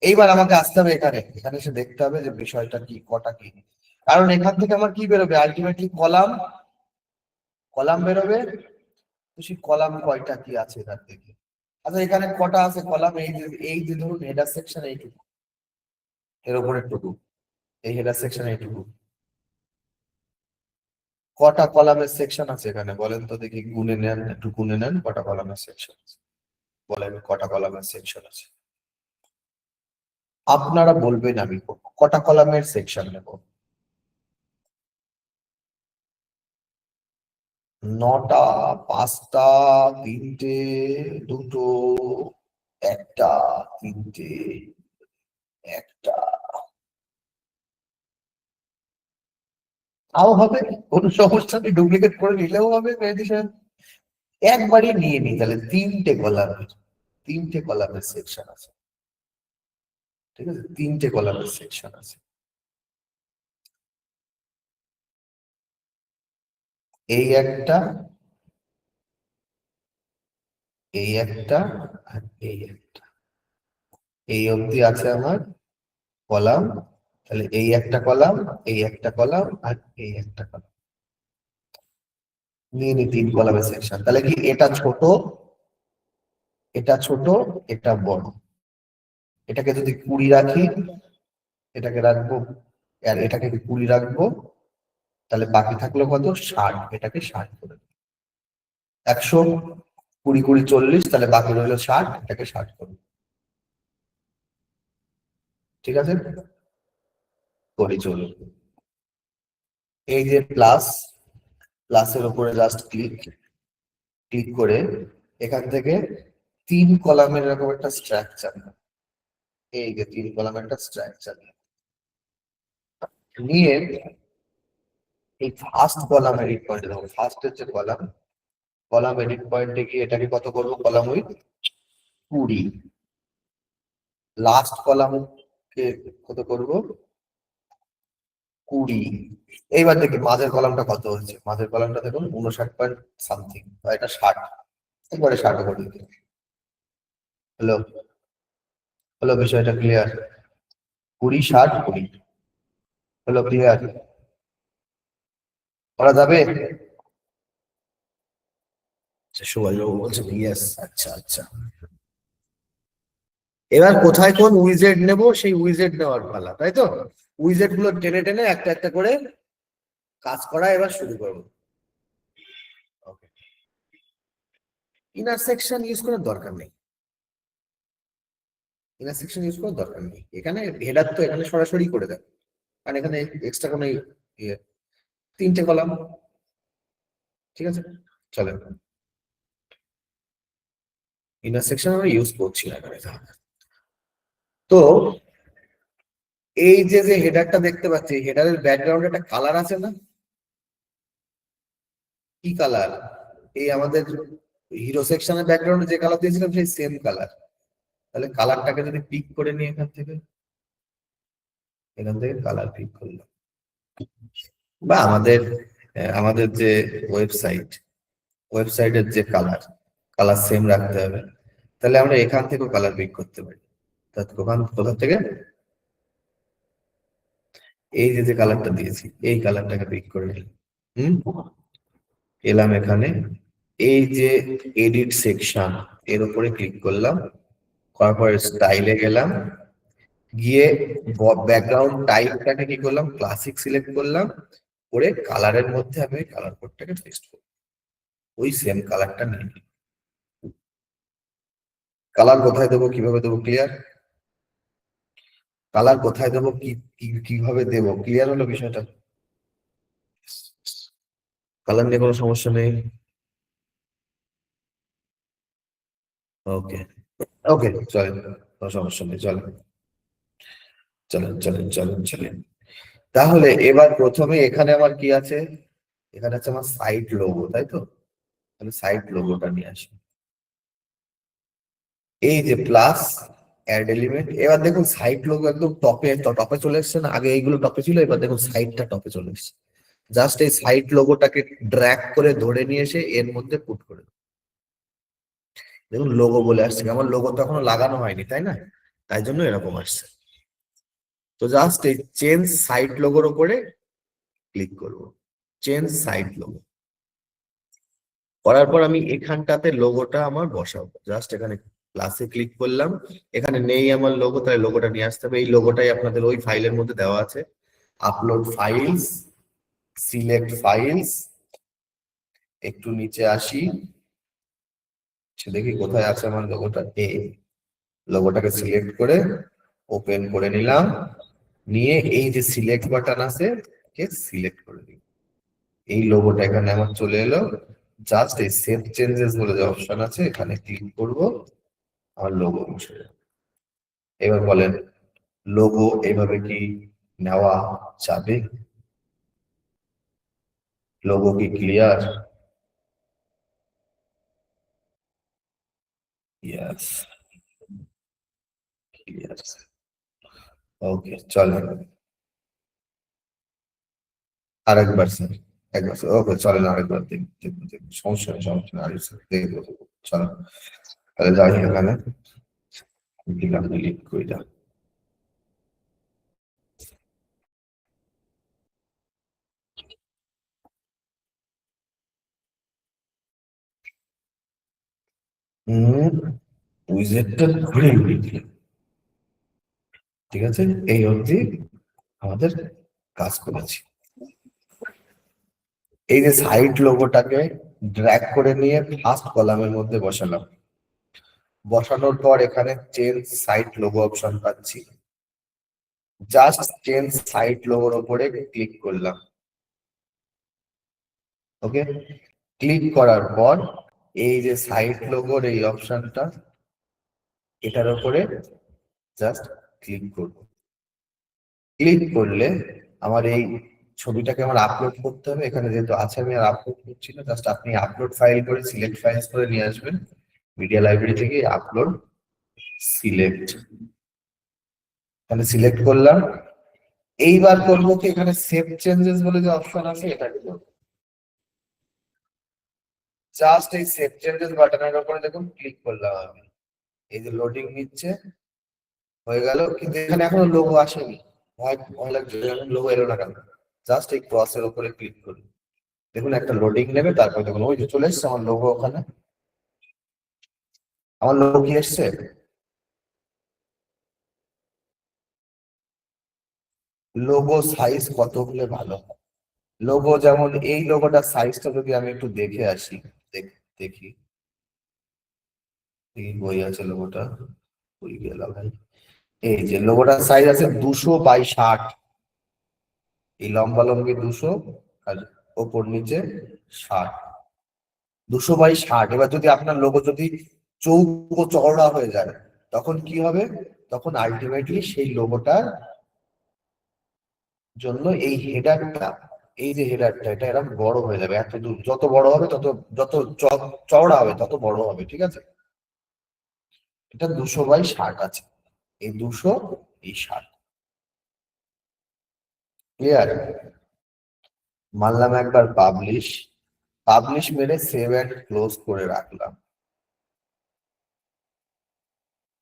এইবার আমাকে আসতে হবে এখানে, এখানে এসে দেখতে হবে যে বিষয়টা কি, কটা কি। কারণ এখান থেকে আমার কি বেরোবে আলটিমেটলি? কলাম, কলাম বেরোবে। তো সেই কলাম কয়টা কি আছে এখান থেকে? আচ্ছা এখানে কটা আছে কলাম? এই যে ধরুন হেডার সেকশন এইটুকু, এর উপরে টুকু, এই হেডার সেকশন এইটুকু। কটা কলামের সেকশন আছে এখানে বলেন তো দেখি, গুনে নেন, একটু গুনে নেন কটা কলামের সেকশন আছে। বলেন কটা কলামের সেকশন আছে? আপনারা বলবেন, আমি করবো। কটা কলামের সেকশন নেব? 9টা, 5টা, 3টে, 2টো, 1টা, 3টে, 1টা। তাও হবে, কোনো সমস্যা নেই, ডুপ্লিকেট করে নিলেও হবে মেহেদী সাহেব। একবারই নিয়ে নি তাহলে 3টে কলামের, 3টে কলামের সেকশন আছে, ঠিক আছে? 3টে কলামের সেকশন আছে। এই একটা, এই একটা, আর এই একটা, এই অবধি আছে আমার কলাম। তাহলে এই একটা কলাম, এই একটা কলাম, আর এই একটা কলাম নিয়ে নি 3 কলামের সেকশন। তাহলে কি এটা ছোট, এটা ছোট, এটা বড়? এটাকে যদি 20 রাখি, এটাকে রাখবো, আর এটাকে 20 রাখবো, তাহলে বাকি থাকলো কত? 60। এটাকে 60 করে দেবো। 100, 20 20 40, তাহলে বাকি রইলো 60, এটাকে 60 করবো। ঠিক আছে, করি চলুন। এই যে প্লাস, প্লাসের উপরে জাস্ট ক্লিক, ক্লিক করে এখান থেকে 3 কলামের এরকম একটা স্ট্রাকচার, এই যে 3 কলামের একটা স্ট্রাকচার নিয়ে এই ফার্স্ট কলাম এডিট পয়েন্টে দেবো। ফার্স্টের যে কলাম, কলাম এডিট পয়েন্টে গিয়ে এটাকে কত করবো? Column with 20। লাস্ট কলাম কে কত করবো? 20। এইবার দেখি মাঝের কলামটা কত হচ্ছে। মাঝের কলামটা দেখুন 59 পয়েন্ট সামথিং, এটা 60। একবারে 60 করে দিতে। হলো, হলো বিষয়টা ক্লিয়ার? 20 60 20, হলো ক্লিয়ার? করা যাবে? আচ্ছা সুভাষবাবু বলছেন ইয়েস। আচ্ছা আচ্ছা, এবার কোথায় কোন উইজেট নেব সেই উইজেট নেওয়ার পালা, তাই তো? উইজেট গুলো টেনে টেনে একটা একটা করে কাজ করা এবার শুরু করবো। ওকে, ইনার সেকশন ইউজ করার দরকার নেই, ইনার সেকশন ইউজ করার দরকার নেই। এখানে হেডার তো এখানে সরাসরি করে দেয়, কারণ এখানে এক্সট্রা কোনো ইয়ে, 3টে কলাম, ঠিক আছে? চলেন, ইনার সেকশন আমরা ইউজ করছি না এখানে। তো এই যে যে হেডারটা দেখতে পাচ্ছি, হেডারের ব্যাকগ্রাউন্ডে একটা কালার আছে না? কি কালার? এই আমাদের হিরো সেকশনের ব্যাকগ্রাউন্ডে যে কালার দিয়েছিলাম সেই সেম কালার। তাহলে কালারটাকে যদি পিক করে নিই এখান থেকে, এখান থেকে কালার পিক করলাম, বা আমাদের আমাদের যে ওয়েবসাইট, ওয়েবসাইটের যে কালার, কালার সেম রাখতে হবে। তাহলে আমরা এখান থেকেও কালার পিক করতে পারি। ওখান কোথা থেকে? এই যে যে কালারটা দিয়েছি, এই কালারটাকে পিক করে নিলাম। হুম, এলাম এখানে, এই যে এডিট সেকশন, এর উপরে ক্লিক করলাম, করার পরে স্টাইলে গেলাম, গিয়ে ব্যাকগ্রাউন্ড টাইপটাকে কি করলাম? ক্লাসিক সিলেক্ট করলাম, করে কালারের মধ্যে আমি কালার কোডটাকে পেস্ট করব, ওই সেম কালারটা নিয়ে নিই। কালার কোথায় দেবো, কিভাবে দেবো, ক্লিয়ার? কালার কোথায় দেবো, কিভাবে দেবো, ক্লিয়ার হলো বিষয়টা? কালার নিয়ে কোনো সমস্যা নেই? ওকে, ওকে, চলেন, কোনো সমস্যা নেই, চলেন, চলেন, চলেন, চলেন, চলেন। তাহলে এবার প্রথমে এখানে আমার কি আছে? এখানে আছে আমার সাইট লোগো, তাই তো? তাহলে সাইট লোগোটা নিয়ে আসি। এই যে প্লাস অ্যাড এলিমেন্ট, এবার দেখুন সাইট লোগো একদম টপে টপে চলে এসছে না? আগে এইগুলো টপে ছিল, এবার দেখুন সাইটটা টপে চলে এসছে। জাস্ট এই সাইট লোগোটাকে ড্র্যাগ করে ধরে নিয়ে এসে এর মধ্যে পুট করে দেবো। দেখুন লোগো বলে আসছে, আমার লোগো তো এখনো লাগানো হয়নি, তাই না? তাই জন্য এরকম আসছে। তো জাস্ট এই চেঞ্জ সাইট লোগোর উপরে ক্লিক করব, চেঞ্জ সাইট লোগো করার পর আমি এখানটাতে লোগোটা আমার বসাবো। জাস্ট এখানে প্লাসে ক্লিক করলাম, এখানে নেই আমার লোগো, তাই লোগোটা নিয়ে আসতে হবে। এই লোগোটাই আপনাদের ওই ফাইলের মধ্যে দেওয়া আছে, আপলোড ফাইলস, সিলেক্ট ফাইলস, একটু নিচে আসি, দেখি কোথায় আছে আমার লোগোটা। লোগোটাকে সিলেক্ট করে ওপেন করে নিলাম, নিয়ে এই যে সিলেক্ট বাটন আছে কে সিলেক্ট করে দিই। এই লোগোটা এখানে আমার চলে এলো। জাস্ট এই সেভ চেঞ্জেস বলে যে অপশন আছে এখানে ক্লিক করব, আমার লোগো বসে যাবে। এবার বলেন লোগো এইভাবে কি নেওয়া যাবে? লোগো কি ক্লিয়ার? Yes, clear. ওকে, চলেন আরেকবার স্যার, একবার স্যার, ওকে চলেন আরেকবার দেখুন, দেখুন, দেখুন, সমস্যা নেই, সমস্যা নেই, আরেকবার দেখবো, চলো। তাহলে যাই এখানে দিলাম, ডিলিট করে দাও। উইজেটটা ঘুরে ঘুরে দিলাম। ঠিক আছে, এই অবধি আমাদের কাজ করেছি। এই যে সাইট লোগোটাকে ড্র্যাগ করে নিয়ে ফার্স্ট কলামের মধ্যে বসালাম, বসানোর পর এখানে চেঞ্জ সাইট লোগো অপশন পাচ্ছি, জাস্ট চেঞ্জ সাইট লোগোর উপরে ক্লিক করলাম। ওকে, ক্লিক করার পর এই যে সাইট লোগোর এই অপশনটা, এটার উপরে জাস্ট ক্লিক করব। ক্লিক করলে আমার এই ছবিটাকে আমার আপলোড করতে হবে। এখানে যেহেতু আছে আমি আর আপলোড করছি না, জাস্ট আপনি আপলোড ফাইল করে সিলেক্ট ফাইলস করে নিয়ে আসবেন মিডিয়া লাইব্রেরি থেকে, আপলোড সিলেক্ট, এখানে সিলেক্ট করলাম। এইবার করবো কি, এখানে সেভ চেঞ্জেস বলে যে অপশন আছে এটা দিব, জাস্ট এই সেভ চেঞ্জেস বাটনের উপরে দেখুন ক্লিক করলাম আমি। এই যে লোডিং নিচ্ছে, হয়ে গেল, কিন্তু এখানে এখনো লোগো আসেনি। ভয় ভয় লাগছে, লোগো এলো না কেন? জাস্ট এই ক্রসের উপরে ক্লিক করুন, দেখুন একটা লোডিং নেবে, তারপর দেখুন ওই যে চলে এসছে আমার লোগো। ওখানে আমার লোগো কি এসছে? লোগো সাইজ কত হলে ভালো হয়? লোগো যেমন এই লোগোটার সাইজটা যদি আমি একটু দেখে আসি, দেখি এই বই আছে লোগোটা, বই গেল ভাই। এই যে লোগোটার সাইজ আছে 200x60, এই লম্বা লম্বি 200 আর ওপর নিচে 60, 200x60। এবার যদি আপনার লোগো যদি চৌকো চওড়া হয়ে যায় তখন কি হবে? তখন আলটিমেটলি সেই লোগোটার জন্য এই হেডারটা, এই যে হেডারটা এটা এরকম বড় হয়ে যাবে। এত দূর যত বড় হবে তত, যত চওড়া হবে তত বড় হবে, ঠিক আছে? এটা 200x60 আছে, এই 200, এই 60, ক্লিয়ার? মানলাম একবার পাবলিশ, পাবলিশ মেরে সেভ এন্ড ক্লোজ করে রাখলাম।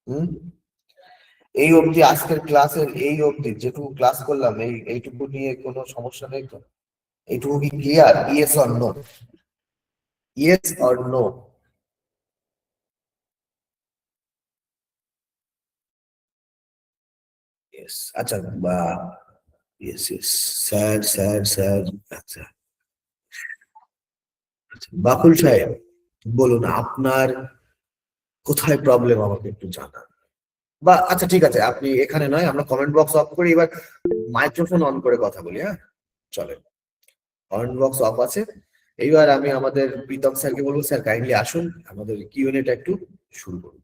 হুম, এই অবধি আজকের ক্লাসের এই অবধি যেটুকু ক্লাস করলাম, এইটুকু নিয়ে কোনো সমস্যা নেই তো? এইটুকু কি clear? Yes or no? Yes or no? Yes, আচ্ছা, বা yes, yes, sir, sir, sir, আচ্ছা, আচ্ছা, বাকুল সাহেব বলুন আপনার কোথায় প্রবলেম আমাকে একটু জানান। বা আচ্ছা ঠিক আছে, আপনি এখানে নয়, আমরা কমেন্ট বক্স অফ করি, এবার মাইক্রোফোন অন করে কথা বলি। হ্যাঁ, চলে, কমেন্ট বক্স অফ আছে। এইবার আমি আমাদের প্রীতম স্যারকে বলবো, স্যার কাইন্ডলি আসুন, আমাদের কিউএনএটা একটু শুরু করুন।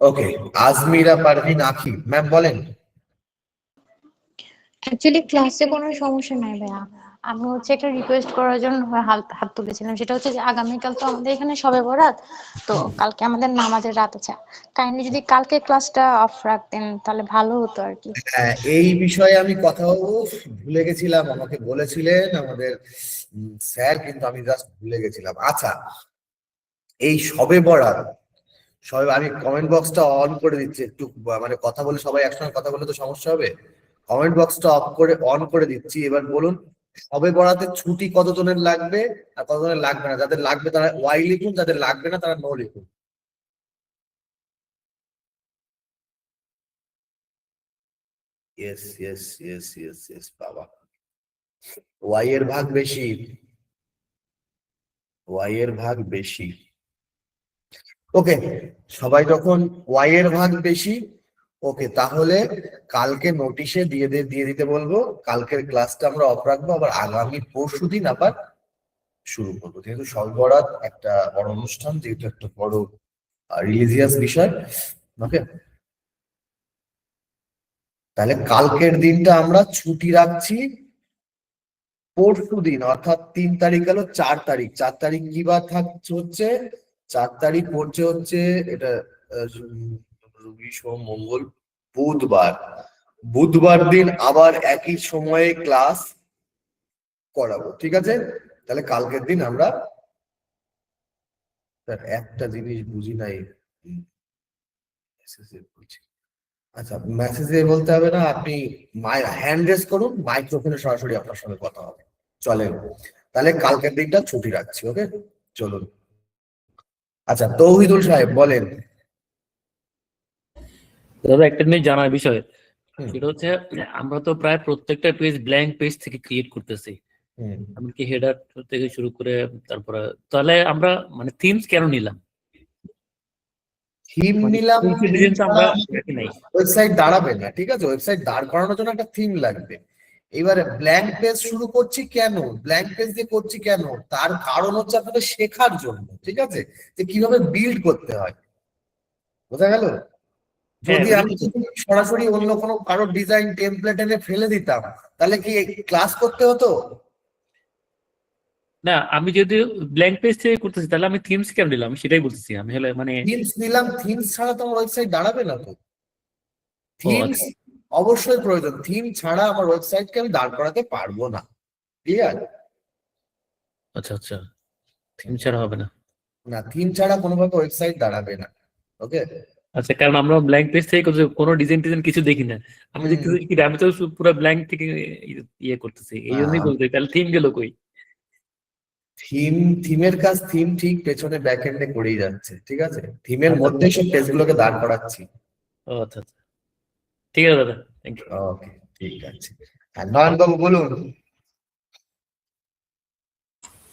ওকে, আজমিরা পারভিন আখি ম্যাম বলেন। অ্যাকচুয়ালি ক্লাসে কোনো সমস্যা নাই ভাইয়া। আমি হচ্ছে একটা রিকোয়েস্ট করার জন্য হাত হাত তুলেছিলাম। সেটা হচ্ছে যে আগামীকাল তো আমাদের এখানে শবে বরাত। তো কালকে আমাদের নামাজের রাত আছে। কাইন্ডলি যদি কালকে ক্লাসটা অফ রাখতেন তাহলে ভালো হতো আর কি। হ্যাঁ, এই বিষয়ে আমি কথা বলবো, ভুলে গেছিলাম, আমাকে বলেছিলেন আমাদের স্যার, কিন্তু আমি জাস্ট ভুলে গেছিলাম। আচ্ছা, এই শবে বরাত, সবাই আমি কমেন্ট বক্সটা অন করে দিচ্ছি একটু, মানে কথা বলে সবাই একসঙ্গে কথা বলে তো সমস্যা হবে। কমেন্ট বক্সটা অফ করে অন করে দিচ্ছি। এবার বলুন, সবে বরাতে ছুটি কতজনের লাগবে আর কতজনের লাগবে না? যাদের লাগবে তারা ওয়াই লিখুন, যাদের লাগবে না তারা নো লিখুন। Yes yes yes yes yes বাবা, ওয়াই এর ভাগ বেশি, ওয়াই এর ভাগ বেশি। ওকে, সবাই যখন ওয়াই এর ভাগ বেশি, ওকে, তাহলে কালকে নোটিশে দিয়ে দিতে বলবো, কালকের ক্লাসটা আমরা অফ রাখবো, আবার আগামী পরশুদিন আবার শুরু করবো। যেহেতু শবে বরাত একটা বড় অনুষ্ঠান, যেহেতু একটা বড় রিলিজিয়াস বিষয়, ওকে, তাহলে কালকের দিনটা আমরা ছুটি রাখছি। পরশুদিন অর্থাৎ 3 তারিখ গেল, 4 তারিখ, 4 তারিখ কি বার থাকছে হচ্ছে, 4 তারিখ পড়ছে হচ্ছে এটা রবি সোম মঙ্গল বুধবার। বুধবার দিন আবার একই সময়ে ক্লাস করাবো, ঠিক আছে? তাহলে কালকের দিন আমরা, স্যার একটা জিনিস বুঝি নাই, মেসেজে বলছি। আচ্ছা, মেসেজে বলতে হবে না, আপনি হ্যান্ড রেজ করুন, মাইক্রোফোনে সরাসরি আপনার সঙ্গে কথা হবে, চলেন। তাহলে কালকের দিনটা ছুটি রাখছি, ওকে, চলুন। আচ্ছা, তৌহিদুল সাহেব বলেন। দাদা একটা জিনিস জানার বিষয়, হুম, সেটা হচ্ছে আমরা তো প্রায় প্রত্যেকটা পেজ ব্ল্যাঙ্ক পেজ থেকে ক্রিয়েট করতেছি, হুম। এমনকি হেডার থেকে শুরু করে। তারপরে তাহলে আমরা মানে থিমস কেন নিলাম? থিম মানে নিলাম, ডিজাইন তো আমরা রাখি নাই। ওয়েবসাইট দাঁড়াবে না, ঠিক আছে? ওয়েবসাইট দাঁড় করানোর জন্য একটা থিম লাগবে। এবারে ব্ল্যাঙ্ক পেজ শুরু করছি কেন, ব্ল্যাঙ্ক পেজ দিয়ে করছি কেন, তার কারণ হচ্ছে আপনাদের শেখার জন্য, ঠিক আছে, যে কিভাবে বিল্ড করতে হয়। বোঝা গেল? হ্যাঁ, যদি ওটা আমি তো যদি সরাসরি অন্য কোনো কারো ডিজাইন টেমপ্লেট এনে ফেলে দিতাম, তাহলে কি ক্লাস করতে হতো? না, আমি যদি ব্ল্যাঙ্ক পেজ থেকে করতেছি তাহলে আমি থিমস কেন নিলাম সেটাই বলতেছি আমি, হলে মানে। থিমস নিলাম, থিমস ছাড়া তো আমার ওয়েবসাইট দাঁড়াবে না তো। ও থিমস আচ্ছা অবশ্যই প্রয়োজন, থিম ছাড়া আমার ওয়েবসাইটকে আমি দাঁড় করাতে পারবো না, ঠিক আছে? আচ্ছা আচ্ছা, থিম ছাড়া হবে না। না, থিম ছাড়া কোনোভাবে ওয়েবসাইট দাঁড়াবে না, ওকে। আচ্ছা, কারণ আমরা ব্ল্যাঙ্ক পেজ থেকে কোনো ডিজাইন টিজাইন কিছু দেখি না। আমি হুম, দেখতেছি কি আমি তো পুরো ব্ল্যাঙ্ক থেকে ইয়ে করতেছি, এই জন্যই বলতে তাহলে থিম গেল কই? থিমের কাজ থিম ঠিক পেছনে ব্যাক এন্ডে করেই যাচ্ছে, ঠিক আছে, থিমের আচ্ছা মধ্যেই সব পেজগুলোকে দাঁড় করাচ্ছি। ও আচ্ছা আচ্ছা, ঠিক আছে দাদা, থ্যাংক ইউ। ওকে, ঠিক আছে। হ্যাঁ, নয়ন বাবু বলুন।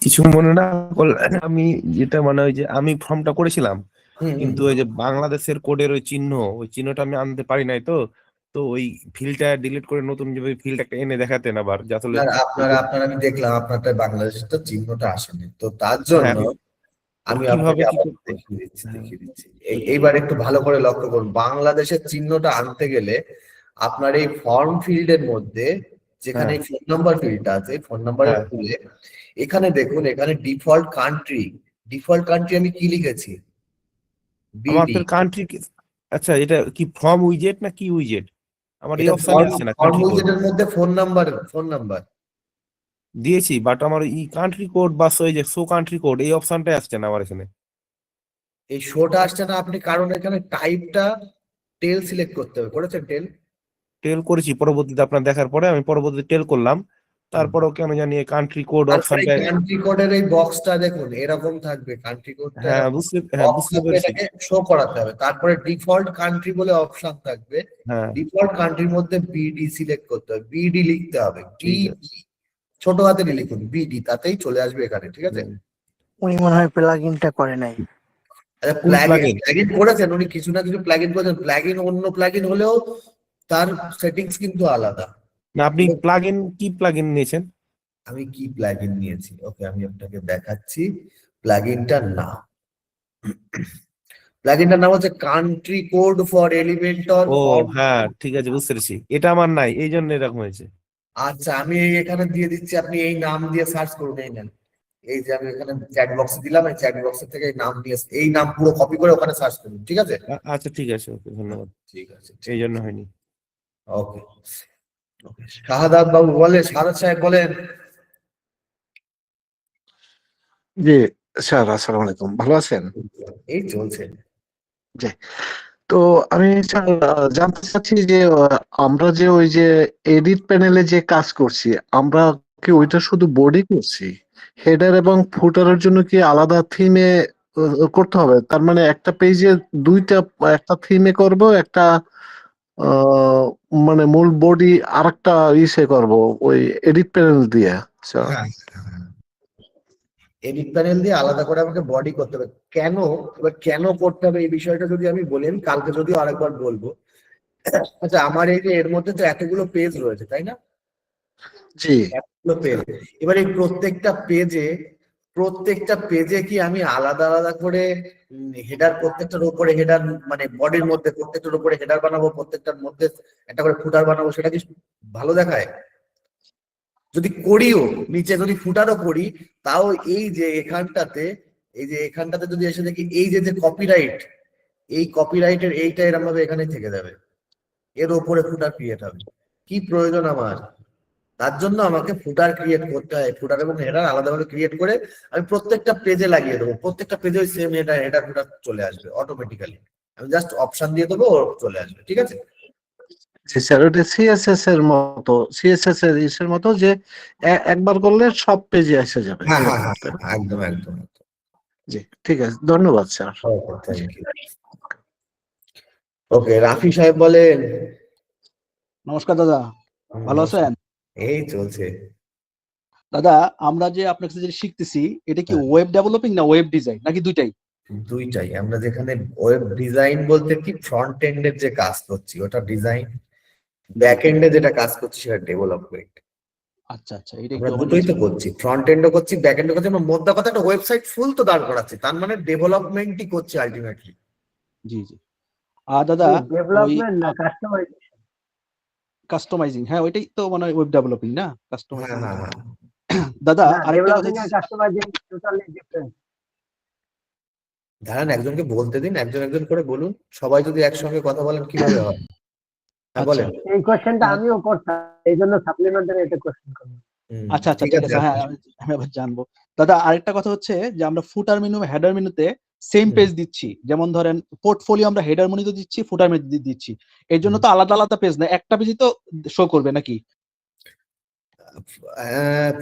কিছু মনে না করলে আমি যেটা মানে ওই যে আমি ফর্মটা করেছিলাম, হুম, হুম। কিন্তু ওই যে বাংলাদেশের কোডের ওই চিহ্ন, ওই চিহ্নটা আমি আনতে পারি নাই। তো তো ওই ফিল্ডটা ডিলিট করে নতুন যে ফিল্ড একটা এনে দেখাতেন আবার, যে আসলে আপনার আমি দেখলাম আপনারটা বাংলাদেশের তো চিহ্নটা আসেনি, তো তার হ্যাঁ, জন্য তো আমি কিভাবে আপনাকে কি আবার করতে? হ্যাঁ, দেখিয়ে দিচ্ছি। এইবার একটু ভালো করে লক্ষ্য করুন, বাংলাদেশের চিহ্নটা আনতে গেলে আপনার এই ফর্ম ফিল্ডের মধ্যে, যেখানে হ্যাঁ, ফোন নাম্বার ফিল্ডটা আছে, ফোন নাম্বারে হ্যাঁ, খুলে এখানে দেখুন, এখানে ডিফল্ট কান্ট্রি আমি কি লিখেছি, আমার বিডি। ফের কান্ট্রি। আচ্ছা, এটা কি ফর্ম উইজেট না কি উইজেট? আমার এই এটা অপশানে আসছে না ফর্ম কান্ট্রি কোড। উইজেটের মধ্যে ফোন নাম্বার দিয়েছি, বাট আমার এই কান্ট্রি কোড বা ওই যে শো কান্ট্রি কোড এই অপশনটাই আসছে না আমার এখানে। এই শোটা আসছে না আপনি, কারণ এখানে টাইপটা টেল সিলেক্ট করতে হবে, করেছেন টেল? টেল করেছি, পরবর্তীতে আপনার দেখার পরে আমি পরবর্তীতে টেল করলাম, তারপরেও কেন জানি কান্ট্রি কোড তারপরে অপশনটা। কান্ট্রি কোডের এই বক্সটা দেখুন এরকম থাকবে, কান্ট্রি কোডটা হ্যাঁ এরকম হ্যাঁ বক্স বুঝতে থাকবে, পেরেছি। এটাকে শো করাতে হবে। তারপরে ডিফল্ট কান্ট্রি বলে অপশন থাকবে, হ্যাঁ ডিফল্ট কান্ট্রির মধ্যে বিডি সিলেক্ট করতে হবে, বিডি লিখতে হবে, ঠিক আছে। বিডি ছোট হাতেরই লিখুন বিডি, তাতেই চলে আসবে এখানে, ঠিক আছে? হুম। উনি মনে হয় প্লাগইনটা করে নাই। আচ্ছা, কোন প্লাগইন plugin? প্লাগইন করেছেন উনি, কিছু না কিছু প্লাগইন করেছেন। প্লাগইন অন্য প্লাগইন হলেও তার সেটিংস কিন্তু আলাদা। না আপনি কি প্লাগইন নিয়েছেন? আমি কি প্লাগইন নিয়েছি, ওকে আমি আপনাকে দেখাচ্ছি। প্লাগইনটার নাম, প্লাগইনটার নাম হচ্ছে কান্ট্রি কোড ফর এলিমেন্টর ও ফর। হ্যাঁ ঠিক আছে, বুঝতে পেরেছি, এটা আমার নাই, এই জন্য এরকম হয়েছে। আচ্ছা, আমি এখানে দিয়ে দিচ্ছি, আপনি এই নাম দিয়ে সার্চ করুন, এই নেন। এই যে আমি এখানে চ্যাট বক্সে দিলাম, এই চ্যাট বক্স থেকে এই নাম দিয়ে, এই নাম পুরো কপি করে ওখানে সার্চ করুন, ঠিক আছে? আচ্ছা ঠিক আছে, ওকে ধন্যবাদ, ঠিক আছে, এই জন্য হয়নি। ওকে। শাহাদাত বাবু বলে, শাহাদাত সাহেব বলেন। জি স্যার, আসসালামু আলাইকুম, ভালো আছেন? এই চলছে। জি। তো আমি স্যার জানতে চাচ্ছি যে আমরা যে ওই যে এডিট প্যানেলে যে কাজ করছি, আমরা কি ওইটা শুধু বডি করছি? হেডার এবং ফুটারের জন্য কি আলাদা থিমে করতে হবে? তার মানে একটা পেজে দুইটা, একটা থিমে করব, একটা আহ, মানে মূল বডি আরেকটা ইসে করব ওই এডিট প্যানেল দিয়ে স্যার। হ্যাঁ, এডিট প্যানেল দিয়ে আলাদা করে আমাকে বডি করতে হবে। কেন, এবার কেন করতে হবে এই বিষয়টা যদি আমি বলি, আমি কালকে যদিও আরেকবার বলবো। আচ্ছা, আমার এই যে এর মধ্যে তো এতগুলো পেজ রয়েছে, তাই না? জি এতগুলো পেজ, এবার এই প্রত্যেকটা পেজে কি আমি আলাদা আলাদা করে হেডার, প্রত্যেকটার উপরে হেডার, মানে বডির মধ্যে প্রত্যেকটার উপরে হেডার বানাবো, প্রত্যেকটার মধ্যে একটা করে ফুটার বানাবো, সেটা কি ভালো দেখায়? যদি করিও, নিচে যদি ফুটারও করি, তাও এই যে এখানটাতে যদি এসে দেখি এই যে কপিরাইট, এই কপিরাইটের এইটা এরকম ভাবে এখানে থেকে যাবে, এর উপরে ফুটার ক্রিয়েট হবে। কি প্রয়োজন আমার? তার জন্য আমাকে ফুটার ক্রিয়েট করতে হয়, ফুটার এবং হেডার আলাদাভাবে ক্রিয়েট করে আমি প্রত্যেকটা পেজে লাগিয়ে দেবো, প্রত্যেকটা পেজে ওই সেম হেডার ফুটার চলে আসবে অটোমেটিক্যালি। আমি জাস্ট অপশন দিয়ে দেবো, ওর চলে আসবে, ঠিক আছে? জি স্যার, ওটা সিএসএস এর মতো, সিএসএস এর ইসের মতো যে একবার করলে সব পেজে এসে যাবে হ্যাঁ হ্যাঁ এরকম, হ্যাঁ তাই না? হ্যাঁ, একদম একদম। জি ঠিক আছে, ধন্যবাদ sir. Okay, thank you. Okay, Rafi Saheb বলেন। নমস্কার দাদা, ভালো আছেন? এই চলছে। দাদা, আমরা যে আপনার কাছে যে শিখতেছি, এটা কি হ্যাঁ। ওয়েব ডেভেলপিং না ওয়েব ডিজাইন নাকি দুইটাই? দুইটাই। আমরা যেখানে ওয়েব ডিজাইন বলতে কি ফ্রন্ট এন্ডের যে কাজ করছি ওটা ডিজাইন, ব্যাক এন্ডে যেটা কাজ করছি সেটা ডেভেলপমেন্ট। আচ্ছা আচ্ছা, এটা আমরা একটু দুটোই তো করছি, ফ্রন্ট এন্ডও করছি, ব্যাক এন্ডও করছি। আমরা মোদ্দা কথা একটা ওয়েবসাইট ফুল তো দাঁড় করাচ্ছি, তার মানে ডেভেলপমেন্টই করছি আলটিমেটলি। জি জি। আর দাদা, ওই ডেভেলপমেন্ট না কাস্টমাইজেশন। কাস্টমাইজিং, হ্যাঁ ওইটাই তো মানে ওয়েব ডেভেলপিং না, হ্যাঁ কাস্টমাইজিং। হ্যাঁ হ্যাঁ। দাদা না, আরেকটা কথা, ডেভেলপিং আর কাস্টমাইজিং টোটালি ডিফারেন্ট। দাঁড়ান, একজনকে বলতে দিন, একজন একজন করে বলুন। সবাই যদি একসঙ্গে কথা বলেন কিভাবে হয়? হ্যাঁ আচ্ছা বলেন। এই কোশ্চেনটা আমিও করতাম, এই জন্য সাপ্লিমেন্টারি একটা কোশ্চেন করলাম। আচ্ছা আচ্ছা ঠিক ঠিক আছে। আছে, হ্যাঁ আমি আবার জানবো। দাদা আরেকটা কথা হচ্ছে যে আমরা ফুটার মেনু, হেডার মেনুতে সেম পেজ দিচ্ছি, যেমন ধরেন পোর্টফোলিও আমরা হেডার মেনুতে দিচ্ছি, ফুটার মেনুতে দিচ্ছি, এর জন্য তো আলাদা আলাদা পেজ না, একটা পেজই তো শো করবে নাকি?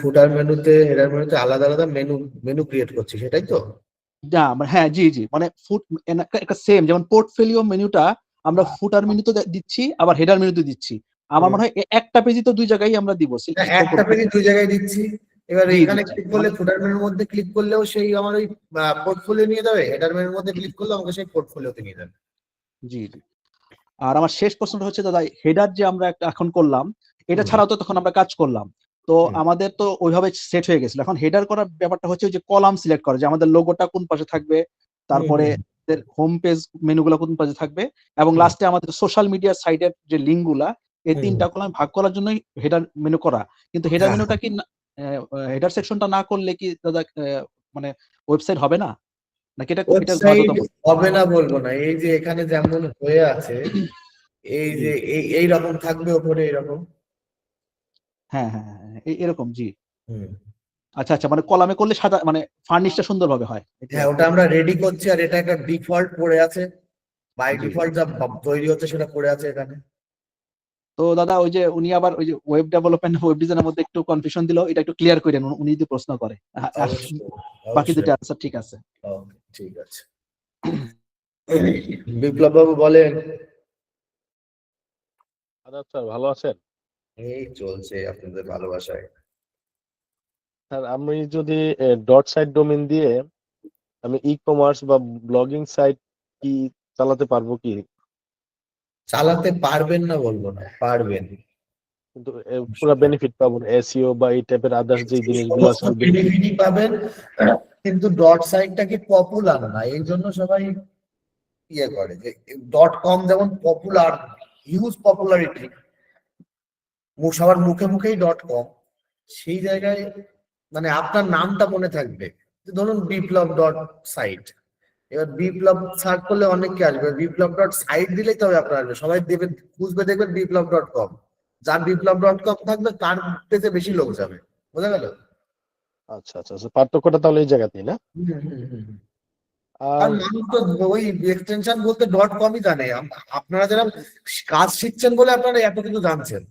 ফুটার মেনুতে, হেডার মেনুতে আলাদা আলাদা মেনু ক্রিয়েট করছি, সেটাই তো? না হ্যাঁ জি জি, মানে একটা সেম, যেমন পোর্টফোলিও মেনুটা আমরা ফুটার মেনুতে দিচ্ছি, আবার হেডার মেনুতে দিচ্ছি। আমার মনে হয় একটা পেজই তো দুই জায়গায় আমরা দিব, হ্যাঁ, একটা পেজে দুই জায়গায় দিচ্ছি। এবার জি, এখানে জি, ক্লিক করলে, ফুটার মেনুর মধ্যে ক্লিক করলেও সেই আমার ওই পোর্টফোলিও নিয়ে যাবে, হেডার মেনুর মধ্যে ক্লিক করলে আমাকে সেই পোর্টফোলিওতে নিয়ে যাবে। জি জি। আর আমার শেষ প্রশ্নটা হচ্ছে দাদা, হেডার যে আমরা একটা এখন করলাম, এটা ছাড়াও তো তখন আমরা কাজ করলাম, তো আমাদের তো ওইভাবে সেট হয়ে গেছিল। এখন হেডার করার ব্যাপারটা হচ্ছে ওই যে কলাম সিলেক্ট করা, যে আমাদের লোগোটা কোন পাশে থাকবে, তারপরে হোম পেজ মেনুগুলো কোন পাশে থাকবে, এবং লাস্টে আমাদের সোশ্যাল মিডিয়া সাইটের যে লিঙ্ক গুলা, এই তিনটা কলাম ভাগ করার জন্যই হেডার মেনু করা। কিন্তু হেডার হ্যাঁ, মেনুটা কি হেডার সেকশনটা না করলে কি দাদা মানে ওয়েবসাইট হবে না নাকি? এটা এটা ওয়েবসাইট বাধ্যতামূলক? হবে না বলবো না, এই যে এখানে যেমন হয়ে আছে, এই জি, যে এই রকম থাকবে ওপরে এরকম। হ্যাঁ হ্যাঁ হ্যাঁ, এরকম জি। হুম আচ্ছা আচ্ছা, মানে কলামে করলে সাদা মানে ফার্নিশটা সুন্দরভাবে হয়। হ্যাঁ, ওটা আমরা রেডি করছি, আর এটা একটা ডিফল্ট পড়ে আছে, বাই জি। ডিফল্ট যা তৈরি হচ্ছে সেটা পড়ে আছে এখানে। তো দাদা ওই যে উনি আবার ওই যে ওয়েব ডেভেলপমেন্ট ওয়েব ডিজাইনের মধ্যে একটু কনফিউশন দিল, এটা একটু ক্লিয়ার করে দেন, উনি যদি প্রশ্ন করে। আর অবশ্যই, বাকি অবশ্যই। দুটো আনসার ঠিক আছে। ওকে, ঠিক আছে। বিপ্লব বাবু বলেন। আদাব স্যার, ভালো আছেন? এই চলছে আপনাদের ভালোবাসায়। স্যার আমি যদি ডট সাইট ডোমেন দিয়ে আমি ই কমার্স বা ব্লগিং সাইট কি চালাতে পারবো কি? চালাতে পারবেন না বলবো না, পারবেন। কিন্তু পুরো বেনিফিট পাবো না, এসইও বা এই টাইপের আদার্স যে জিনিসগুলো আছে আমি benefit- বেনিফিটই পাবেন, কিন্তু ডট সাইটটা কি পপুলার না, এই জন্য সবাই ইয়ে করে যে ডট কম যেমন পপুলার, হিউজ পপুলারিটি, সবার মুখে মুখেই ডট কম, সেই জায়গায় মানে আপনার নামটা মনে থাকবে, যে ধরুন বিপ্লব ডট সাইট, এবার বিপ্লব সার্চ করলে অনেকে আসবে, বিপ্লব ডট সাইট দিলেই তবে আপনার আসবে, সবাই দেবেন খুঁজবে, দেখবেন বিপ্লব ডট কম, যার বিপ্লব ডট কম থাকবে তার পেজে বেশি লোক যাবে, বোঝা গেল? আচ্ছা আচ্ছা আচ্ছা, পার্থক্যটা তাহলে এই জায়গাতেই না? হুম, হুম, হুম, হুম। আর আর মানুষ তো ওই এক্সটেনশন বলতে ডট কমই জানে, আপনারা যারা কাজ শিখছেন বলে আপনারা এত কিছু জানছেন,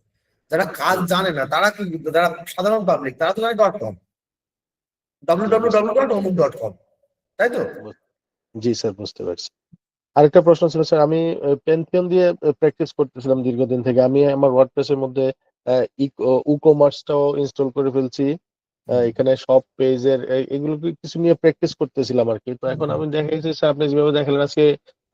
যারা কাজ জানে না তারা কি, যারা সাধারণ পাবলিক তারা তো জানে ডট কম, www.omuk.com, তাই তো? জি স্যার, বুঝতে পারছি। আরেকটা প্রশ্ন ছিল স্যার, আমি পেন্থিয়ন দিয়ে প্র্যাকটিস করতেছিলাম দীর্ঘদিন থেকে। আমি আমার ওয়ার্ডপ্রেসের মধ্যে ই কমার্সটাও ইনস্টল করে ফেলছি, এখানে সব পেজের এগুলো কিছু নিয়ে প্র্যাকটিস করতেছিলাম আর কি। তো এখন আমি দেখা গেছে স্যার, আপনি যেভাবে দেখালেন আজকে,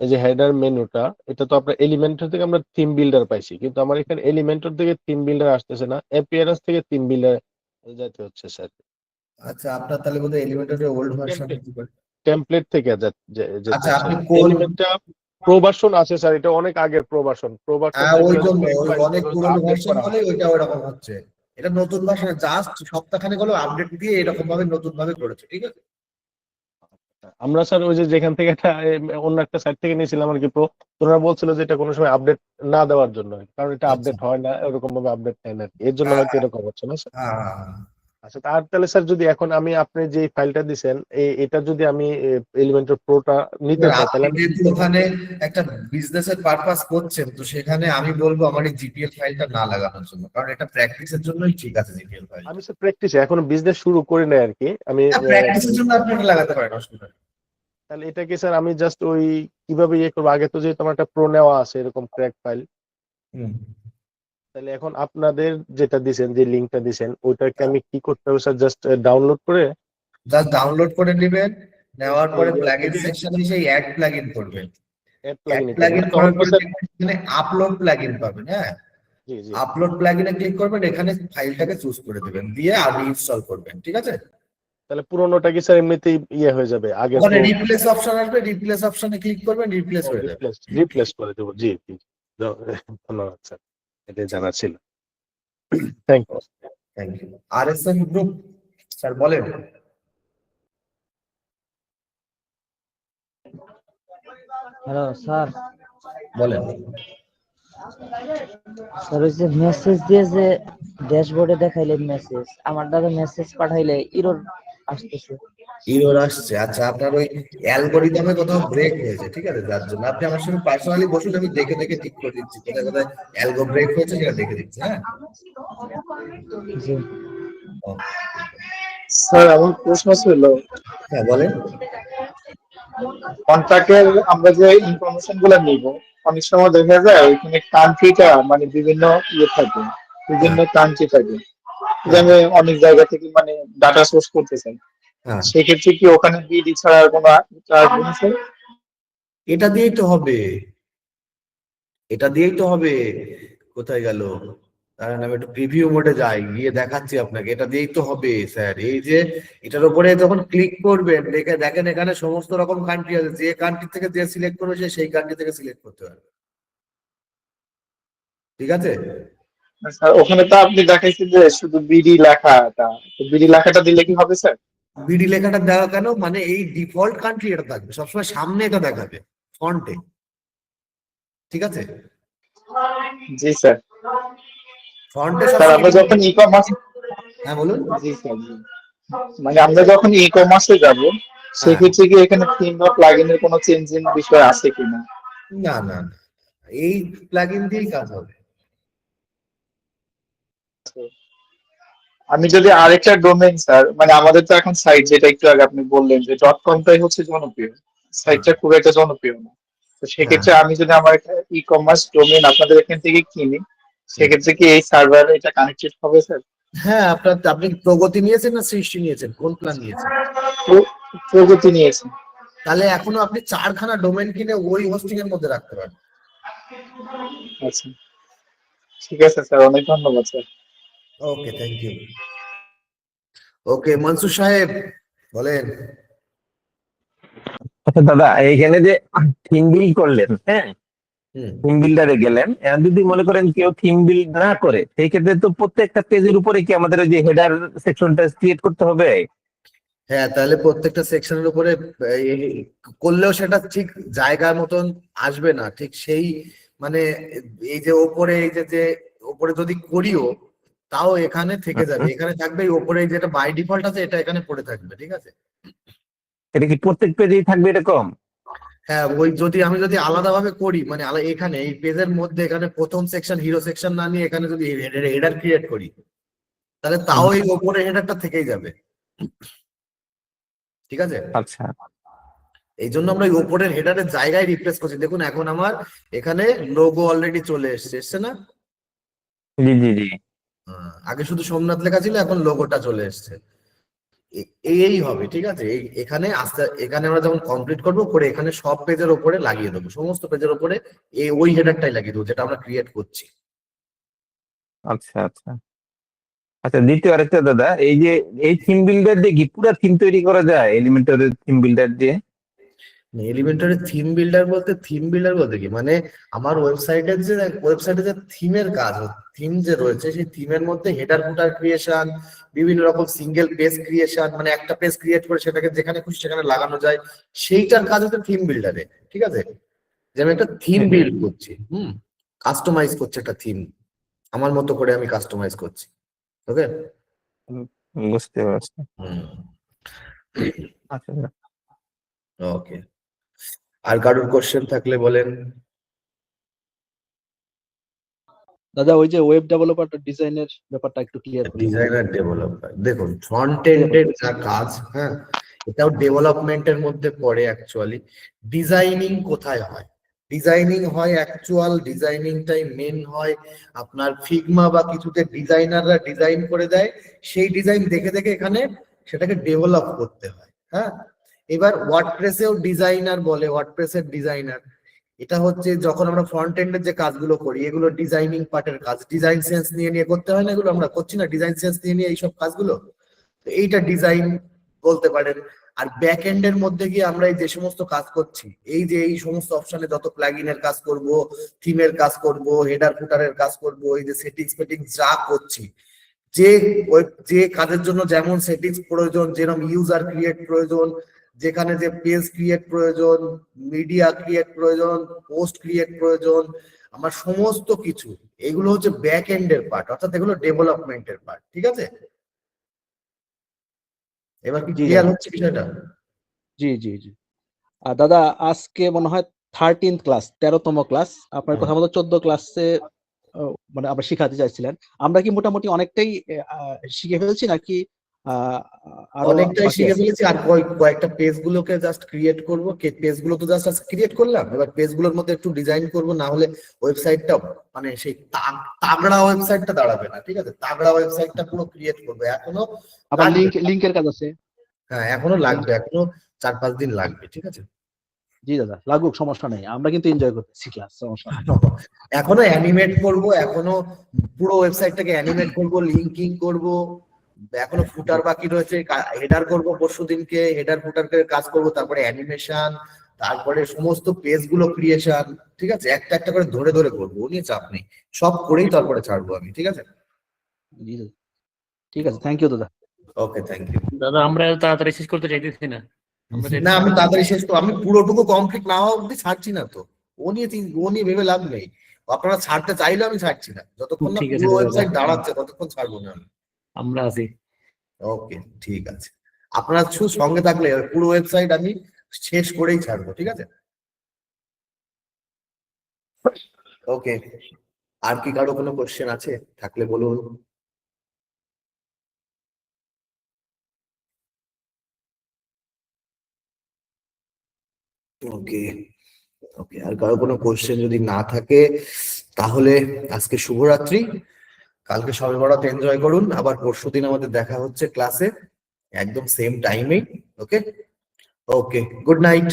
এই যে হেডার মেনুটা, এটা তো আপনার এলিমেন্টর থেকে আমরা থিম বিল্ডার পাইছি, কিন্তু আমার এখানে এলিমেন্টর থেকে থিম বিল্ডার আসতেছে না, অ্যাপিয়ারেন্স থেকে থিম বিল্ডার যেতে হচ্ছে স্যার। আচ্ছা, আপনার তাহলে বোধহয় এলিমেন্টারের ওল্ড ভার্সন। টেমপ্লেট থেকে যেতে আচ্ছা, হচ্ছে। আপনি কোন, এলিমেন্টটা প্রোভার্সন আছে স্যার, এটা অনেক আগের প্রোভার্সন হ্যাঁ ওই যেগুলো জন্য text ওই file অনেক গুলো পুরোনো আপডেট ভার্সন করা হলে হয়। ওইটা ওরকম হচ্ছে, এটা নতুন ভার্সন, জাস্ট সপ্তাহখানেক হলো আপডেট দিয়ে এরকম ভাবে নতুন ভাবে করেছে, ঠিক আছে? আমরা স্যার ওই যে যেখান থেকে একটা অন্য একটা সাইট থেকে নিয়েছিলাম আর কি প্রো, ওনারা বলছিল যে এটা কোনো সময় আপডেট না দেওয়ার জন্য, কারণ এটা আচ্ছা, আপডেট হয় না, এরকম ভাবে আপডেট নেয় না আর কি। এর জন্য হ্যাঁ, হয়তো এরকম হচ্ছে না স্যার। হ্যাঁ, হ্যাঁ, হ্যাঁ। আচ্ছা, তার তাহলে স্যার যদি এখন আমি আপনি যে ফাইলটা দিছেন, এটা যদি আমি এলিমেন্টর প্রোটা নিতে এবার চাই, আপনি তাহলে আমি যেহেতু ওখানে একটা বিজনেসের পারপাস করছেন, তো সেখানে আমি বলবো আমার এই জিপিএল ফাইলটা না লাগানোর জন্য, কারণ এটা প্র্যাকটিসের জন্যই ঠিক আছে জিপিএল ফাইলটা। আমি স্যার প্র্যাকটিসে এখনো বিজনেস শুরু করি নাই আর কি। আমি প্র্যাকটিসের জন্য আপনি এটা লাগাতে পারেন, অসুবিধা নেই। তাহলে এটাকে স্যার আমি জাস্ট ওই কিভাবে ইয়ে করবো, আগে তো যেহেতু আমার একটা প্রো নেওয়া আছে এরকম ক্র্যাক ফাইল, হুম। তাহলে এখন আপনাদের যেটা দিছেন, যে লিঙ্কটা দিছেন, ওইটাকে আমি কি করতে হবে স্যার? জাস্ট ডাউনলোড করে জাস্ট ডাউনলোড করে নেবেন, নেওয়ার পরে এই যে প্লাগইন সেকশনে সেই অ্যাড প্লাগইন করবেন, অ্যাড অ্যাড প্লাগইন প্লাগইন তখন করার তো পরে স্যার। এখানে আপলোড প্লাগইন পাবেন, হ্যাঁ, জি জি। আপলোড প্লাগইনে ক্লিক করবেন, এখানে ফাইলটাকে চুজ করে দেবেন, দিয়ে আগে ইনস্টল করবেন, ঠিক আছে? তাহলে পুরোনোটা কি স্যার এমনিতেই ইয়ে হয়ে যাবে? আগে ওখানে তো রিপ্লেস অপশন আসবে, রিপ্লেস অপশনে ক্লিক করবেন, রিপ্লেস হয়ে যাবে। রিপ্লেস করে দেবো। জি জি, ধন্যবাদ স্যার, এটাই জানা ছিল। Thank you. Thank you. RSM group, sir বলেন। হ্যালো স্যার, বলেন। স্যার ওই যে মেসেজ দিয়ে যে ড্যাশবোর্ডে দেখাইলে মেসেজ, আমার দাদা মেসেজ পাঠাইলে ইরর আসতেছে। ইরর আসছে? আচ্ছা, আপনার ওই অ্যালগোরিদমে কোথাও ব্রেক হয়েছে, ঠিক আছে, যার জন্য আপনি আমার সঙ্গে পার্সোনালি বসুন, আমি দেখে দেখে ঠিক করে দিচ্ছি কোথায় কোথায় অ্যালগো ব্রেক হয়েছে, সেটা দেখে দিচ্ছি, হ্যাঁ। জি Okay. স্যার আমার প্রশ্ন ছিল, হ্যাঁ বলেন। কন্ট্রাক্টের আমরা যে ইনফরমেশন গুলো নিব, অনেক সময় দেখা যায় ওইখানে কান্ট্রিটা মানে বিভিন্ন ইয়ে থাকে, বিভিন্ন কান্ট্রি থাকে, যে আমি অনেক জায়গা থেকে মানে ডাটা সোর্স করতে চাই, হ্যাঁ, সেক্ষেত্রে কি ওখানে বিডি ছাড়া আর কোনো চার্জ আছে? এটা দিয়েই তো হবে, এটা দিয়েই তো হবে। কোথায় গেল? কারণ আমি একটু প্রিভিউ মোডে যাই, গিয়ে দেখাচ্ছি আপনাকে, এটা দিয়েই তো হবে স্যার। এই যে এটার উপরে যখন ক্লিক করবেন, দেখে দেখেন এখানে সমস্ত রকম কান্ট্রি আছে, যে কান্ট্রি থেকে যে সিলেক্ট করবে সে সেই কান্ট্রি থেকে সিলেক্ট করতে পারবে, ঠিক আছে? স্যার ওখানে তো আপনি দেখাইছেন যে শুধু বিডি লেখাটা, তো বিডি লেখাটা দিলে কি হবে স্যার? বিডি লেখাটা দেওয়া কেন, মানে এই ডিফল্ট কান্ট্রি এটা থাকবে সবসময়, সামনে এটা দেখাবে ফন্টে, ঠিক আছে? জি স্যার। ফন্টে স্যার আমরা সবসময়। যখন ই কমার্স, হ্যাঁ বলুন। জি স্যার, জি মানে আমরা যখন ই কমার্সে যাব সেক্ষেত্রে কি এখানে থিম বা প্লাগইনের কোনো চেঞ্জিং বিষয় আছে কিনা? না না না, এই প্লাগইন দিয়েই কাজ হবে। আমি যদি আরেকটা ডোমেইন স্যার, মানে আমাদের তো এখন সাইট যেটা একটু আগে আপনি বললেন যে .com-টাই হচ্ছে জনপ্রিয়, সাইটটা খুব একটা জনপ্রিয় না। তো সেক্ষেত্রে আমি যদি আমার একটা ই কমার্স ডোমেইন আপনাদের এখান থেকে কিনি, সেক্ষেত্রে কি এই সার্ভার এটা কানেক্টেড হবে স্যার? হ্যাঁ, আপনি প্রগতি নিয়েছেন না সৃষ্টি নিয়েছেন, কোন প্ল্যান নিয়েছেন? প্রগতি নিয়েছি। তাহলে এখনো আপনি 4খানা ডোমেইন কিনে ওই হোস্টিং এর মধ্যে রাখতে পারেন। আচ্ছা, ঠিক আছে স্যার, অনেক ধন্যবাদ sir. Okay, thank you. Okay, Mansur Saheb বলেন। আচ্ছা দাদা, এইখানে যে থিম বিল্ড করলেন, হ্যাঁ, থিম বিল্ডারে গেলেন, এখন যদি মনে করেন কেউ থিম বিল্ড না করে, সেই ক্ষেত্রে তো প্রত্যেকটা পেজের উপরে কি আমাদের ওই যে হেডার সেকশনটা ক্রিয়েট করতে হবে? হ্যাঁ, তাহলে প্রত্যেকটা সেকশনের উপরে করলেও সেটা ঠিক জায়গার মতন আসবে না, ঠিক সেই মানে এই যে ওপরে এই যে ওপরে যদি করিও তাও এখানে থেকে যাবে, এখানে থাকবে, এই ওপরে যেটা বাই ডিফল্ট আছে এটা এখানে পড়ে থাকবে, ঠিক আছে? এটা কি প্রত্যেক পেজেই থাকবে এরকম? হ্যাঁ, ওই আমি যদি আলাদাভাবে করি, মানে এখানে এই পেজের মধ্যে এখানে প্রথম সেকশন হিরো সেকশন না নিয়ে এখানে যদি হেডার ক্রিয়েট করি, তাহলে তাও এই ওপরে হেডারটা থেকেই যাবে, ঠিক আছে? আচ্ছা, এই জন্য আমরা এই ওপরের হেডারের জায়গায় রিপ্লেস করছি। দেখুন এখন আমার এখানে লোগো অলরেডি চলে এসছে না? জি জি জি। আগে শুধু সোমনাথ লেখা ছিল, এখন লোগোটা চলে এসছে। এই হবে, ঠিক আছে? এখানে এখানে আমরা যখন কমপ্লিট করবো করে এখানে সব পেজের উপরে লাগিয়ে দেবো, সমস্ত পেজের উপরে ওই হেডারটাই লাগিয়ে দেবো যেটা আমরা ক্রিয়েট করছি। আচ্ছা আচ্ছা আচ্ছা। দ্বিতীয় আরেকটা দাদা, এই যে এই থিম বিল্ডার দিয়ে কি পুরো থিম তৈরি করা যায় এলিমেন্টরের থিম বিল্ডার দিয়ে? এলিমেন্টারি থিম বিল্ডার বলতে কি, মানে আমার ওয়েবসাইটে যে থিমের কাজ, থিম যে রয়েছে সেই থিমের মধ্যে হেডার ফুটার ক্রিয়েশন, বিভিন্ন রকম সিঙ্গেল পেজ ক্রিয়েশন, মানে একটা পেজ ক্রিয়েট করে সেটাকে যেখানে খুশি সেখানে লাগানো যায়, সেইটার কাজ হচ্ছে থিম বিল্ডারে, ঠিক আছে? যে আমি একটা থিম বিল্ড করছি, কাস্টমাইজ করছি একটা থিম, আমার মতো করে আমি কাস্টমাইজ করছি। ওকে, বুঝতে পারছি। আচ্ছা, ওকে, আর কারোর কোশ্চেন থাকলে বলেন। দাদা ওই যে ওয়েব ডেভেলপার ডিজাইনের ব্যাপারটা একটু ক্লিয়ার করুন। ডিজাইনার ডেভেলপার, দেখুন ফ্রন্ট এন্ডের যা কাজ, হ্যাঁ, এটাও ডেভেলপমেন্টের মধ্যে পড়ে। অ্যাকচুয়ালি ডিজাইনিং কোথায় হয়? ডিজাইনিং হয়, অ্যাকচুয়াল ডিজাইনিংটাই মেন হয় আপনার ফিগমা বা কিছুতে ডিজাইনাররা ডিজাইন করে দেয়, সেই ডিজাইন দেখে দেখে এখানে সেটাকে ডেভেলপ করতে হয়। হ্যাঁ, এবার ওয়ার্ডপ্রেসেও ডিজাইনার বলে, ওয়ার্ডপ্রেসের ডিজাইনার। এটা হচ্ছে যখন আমরা ফ্রন্ট এন্ডের যে কাজগুলো করি, এগুলো ডিজাইনিং পার্টের কাজ, ডিজাইন সেন্স নিয়ে করতে হয় না, এগুলো আমরা করছি না ডিজাইন সেন্স নিয়ে এইসব কাজগুলো, তো এইটা ডিজাইন বলতে পারেন। আর ব্যাক এন্ডের মধ্যে গিয়ে আমরা এই যে সমস্ত কাজ করছি, এই যে এই সমস্ত অপশনে যত প্লাগইনের কাজ করব, থিমের কাজ করব, হেডার ফুটারের কাজ করব, এই যে সেটিংস যা করছি, যে কাজের জন্য যেমন সেটিংস প্রয়োজন, যেরকম ইউজার ক্রিয়েট প্রয়োজন, যেখানে যে পেজ ক্রিয়েট প্রয়োজন, মিডিয়া ক্রিয়েট প্রয়োজন, পোস্ট ক্রিয়েট প্রয়োজন, আমার সমস্ত কিছু এগুলো হচ্ছে ব্যাক এন্ডের পার্ট, অর্থাৎ এগুলো ডেভেলপমেন্টের পার্ট, ঠিক আছে? এবার কি ক্লিয়ার হচ্ছে বিষয়টা? জি জি জি। আর দাদা আজকে মনে হয় 13th ক্লাস, 13তম ক্লাস, আপনার কথা মতো 14 ক্লাসে মানে আমরা শিখাতে চাইছিলেন। আমরা কি মোটামুটি অনেকটাই শিখে ফেলছি নাকি আরো অনেকটাই শিখে ফেলেছি, আর কয়েকটা পেজ গুলোকে জাস্ট ক্রিয়েট করবো, পেজ গুলো তো জাস্ট ক্রিয়েট করলাম, এবার পেজ গুলোর মধ্যে একটু ডিজাইন করব, না হলে ওয়েবসাইটটা মানে সেই তাগড়া ওয়েবসাইটটা দাঁড়াবে না, ঠিক আছে? তাগড়া ওয়েবসাইটটা পুরো ক্রিয়েট করবো, এখনো আবার লিংকের কাজ আছে। হ্যাঁ, এখনো লাগবে, এখনো 4-5 দিন লাগবে, ঠিক আছে? জি দাদা, লাগুক, সমস্যা নেই, আমরা কিন্তু এনজয় করতেছি ক্লাস, সমস্যা নেই। এখনো অ্যানিমেট করব, এখনো পুরো ওয়েবসাইটটাকে অ্যানিমেট করব, লিংকিং করব, এখনো ফুটার বাকি রয়েছে, হেডার করব পরশুদিনকে, হেডার ফুটারকে কাজ করব, তারপরে অ্যানিমেশন, তারপরে সমস্ত পেজ গুলো ক্রিয়েশন, ঠিক আছে? একটা একটা করে ধরে ধরে করবো, ও নিয়ে চাপ নেই, সব করেই তারপরে ছাড়বো আমি, ঠিক আছে? জি দাদা, ঠিক আছে, থ্যাংক ইউ দাদা। ওকে, থ্যাংক ইউ দাদা। আমরা তাড়াতাড়ি শেষ করতে চাইতেছি না, না, আমি তাড়াতাড়ি শেষ করবো, আমি পুরোটুকু কমপ্লিট না হওয়া অব্দি ছাড়ছি না তো, ও নিয়ে ভেবে লাভ নেই, আপনারা ছাড়তে চাইলে আমি ছাড়ছি না, যতক্ষণ না ঠিক আছে পুরো দাদা, ওয়েবসাইট দাঁড়াচ্ছে ততক্ষণ ছাড়বো না আমি। আমরা আছি। ওকে, ঠিক আছে। আপনারা শুধু সঙ্গে থাকলে পুরো ওয়েবসাইট আমি শেষ করেই ছাড়বো, ঠিক আছে? ওকে, আর কি কারো কোনো কোশ্চেন আছে? থাকলে বলুন। ওকে ওকে, আর কারো কোনো কোশ্চেন যদি না থাকে তাহলে আজকে শুভরাত্রি। কালকে সবে বরাত এনজয় করুন, আবার পরশুদিন আমাদের দেখা হচ্ছে ক্লাসে একদম সেম টাইমে। ওকে ওকে, গুড নাইট।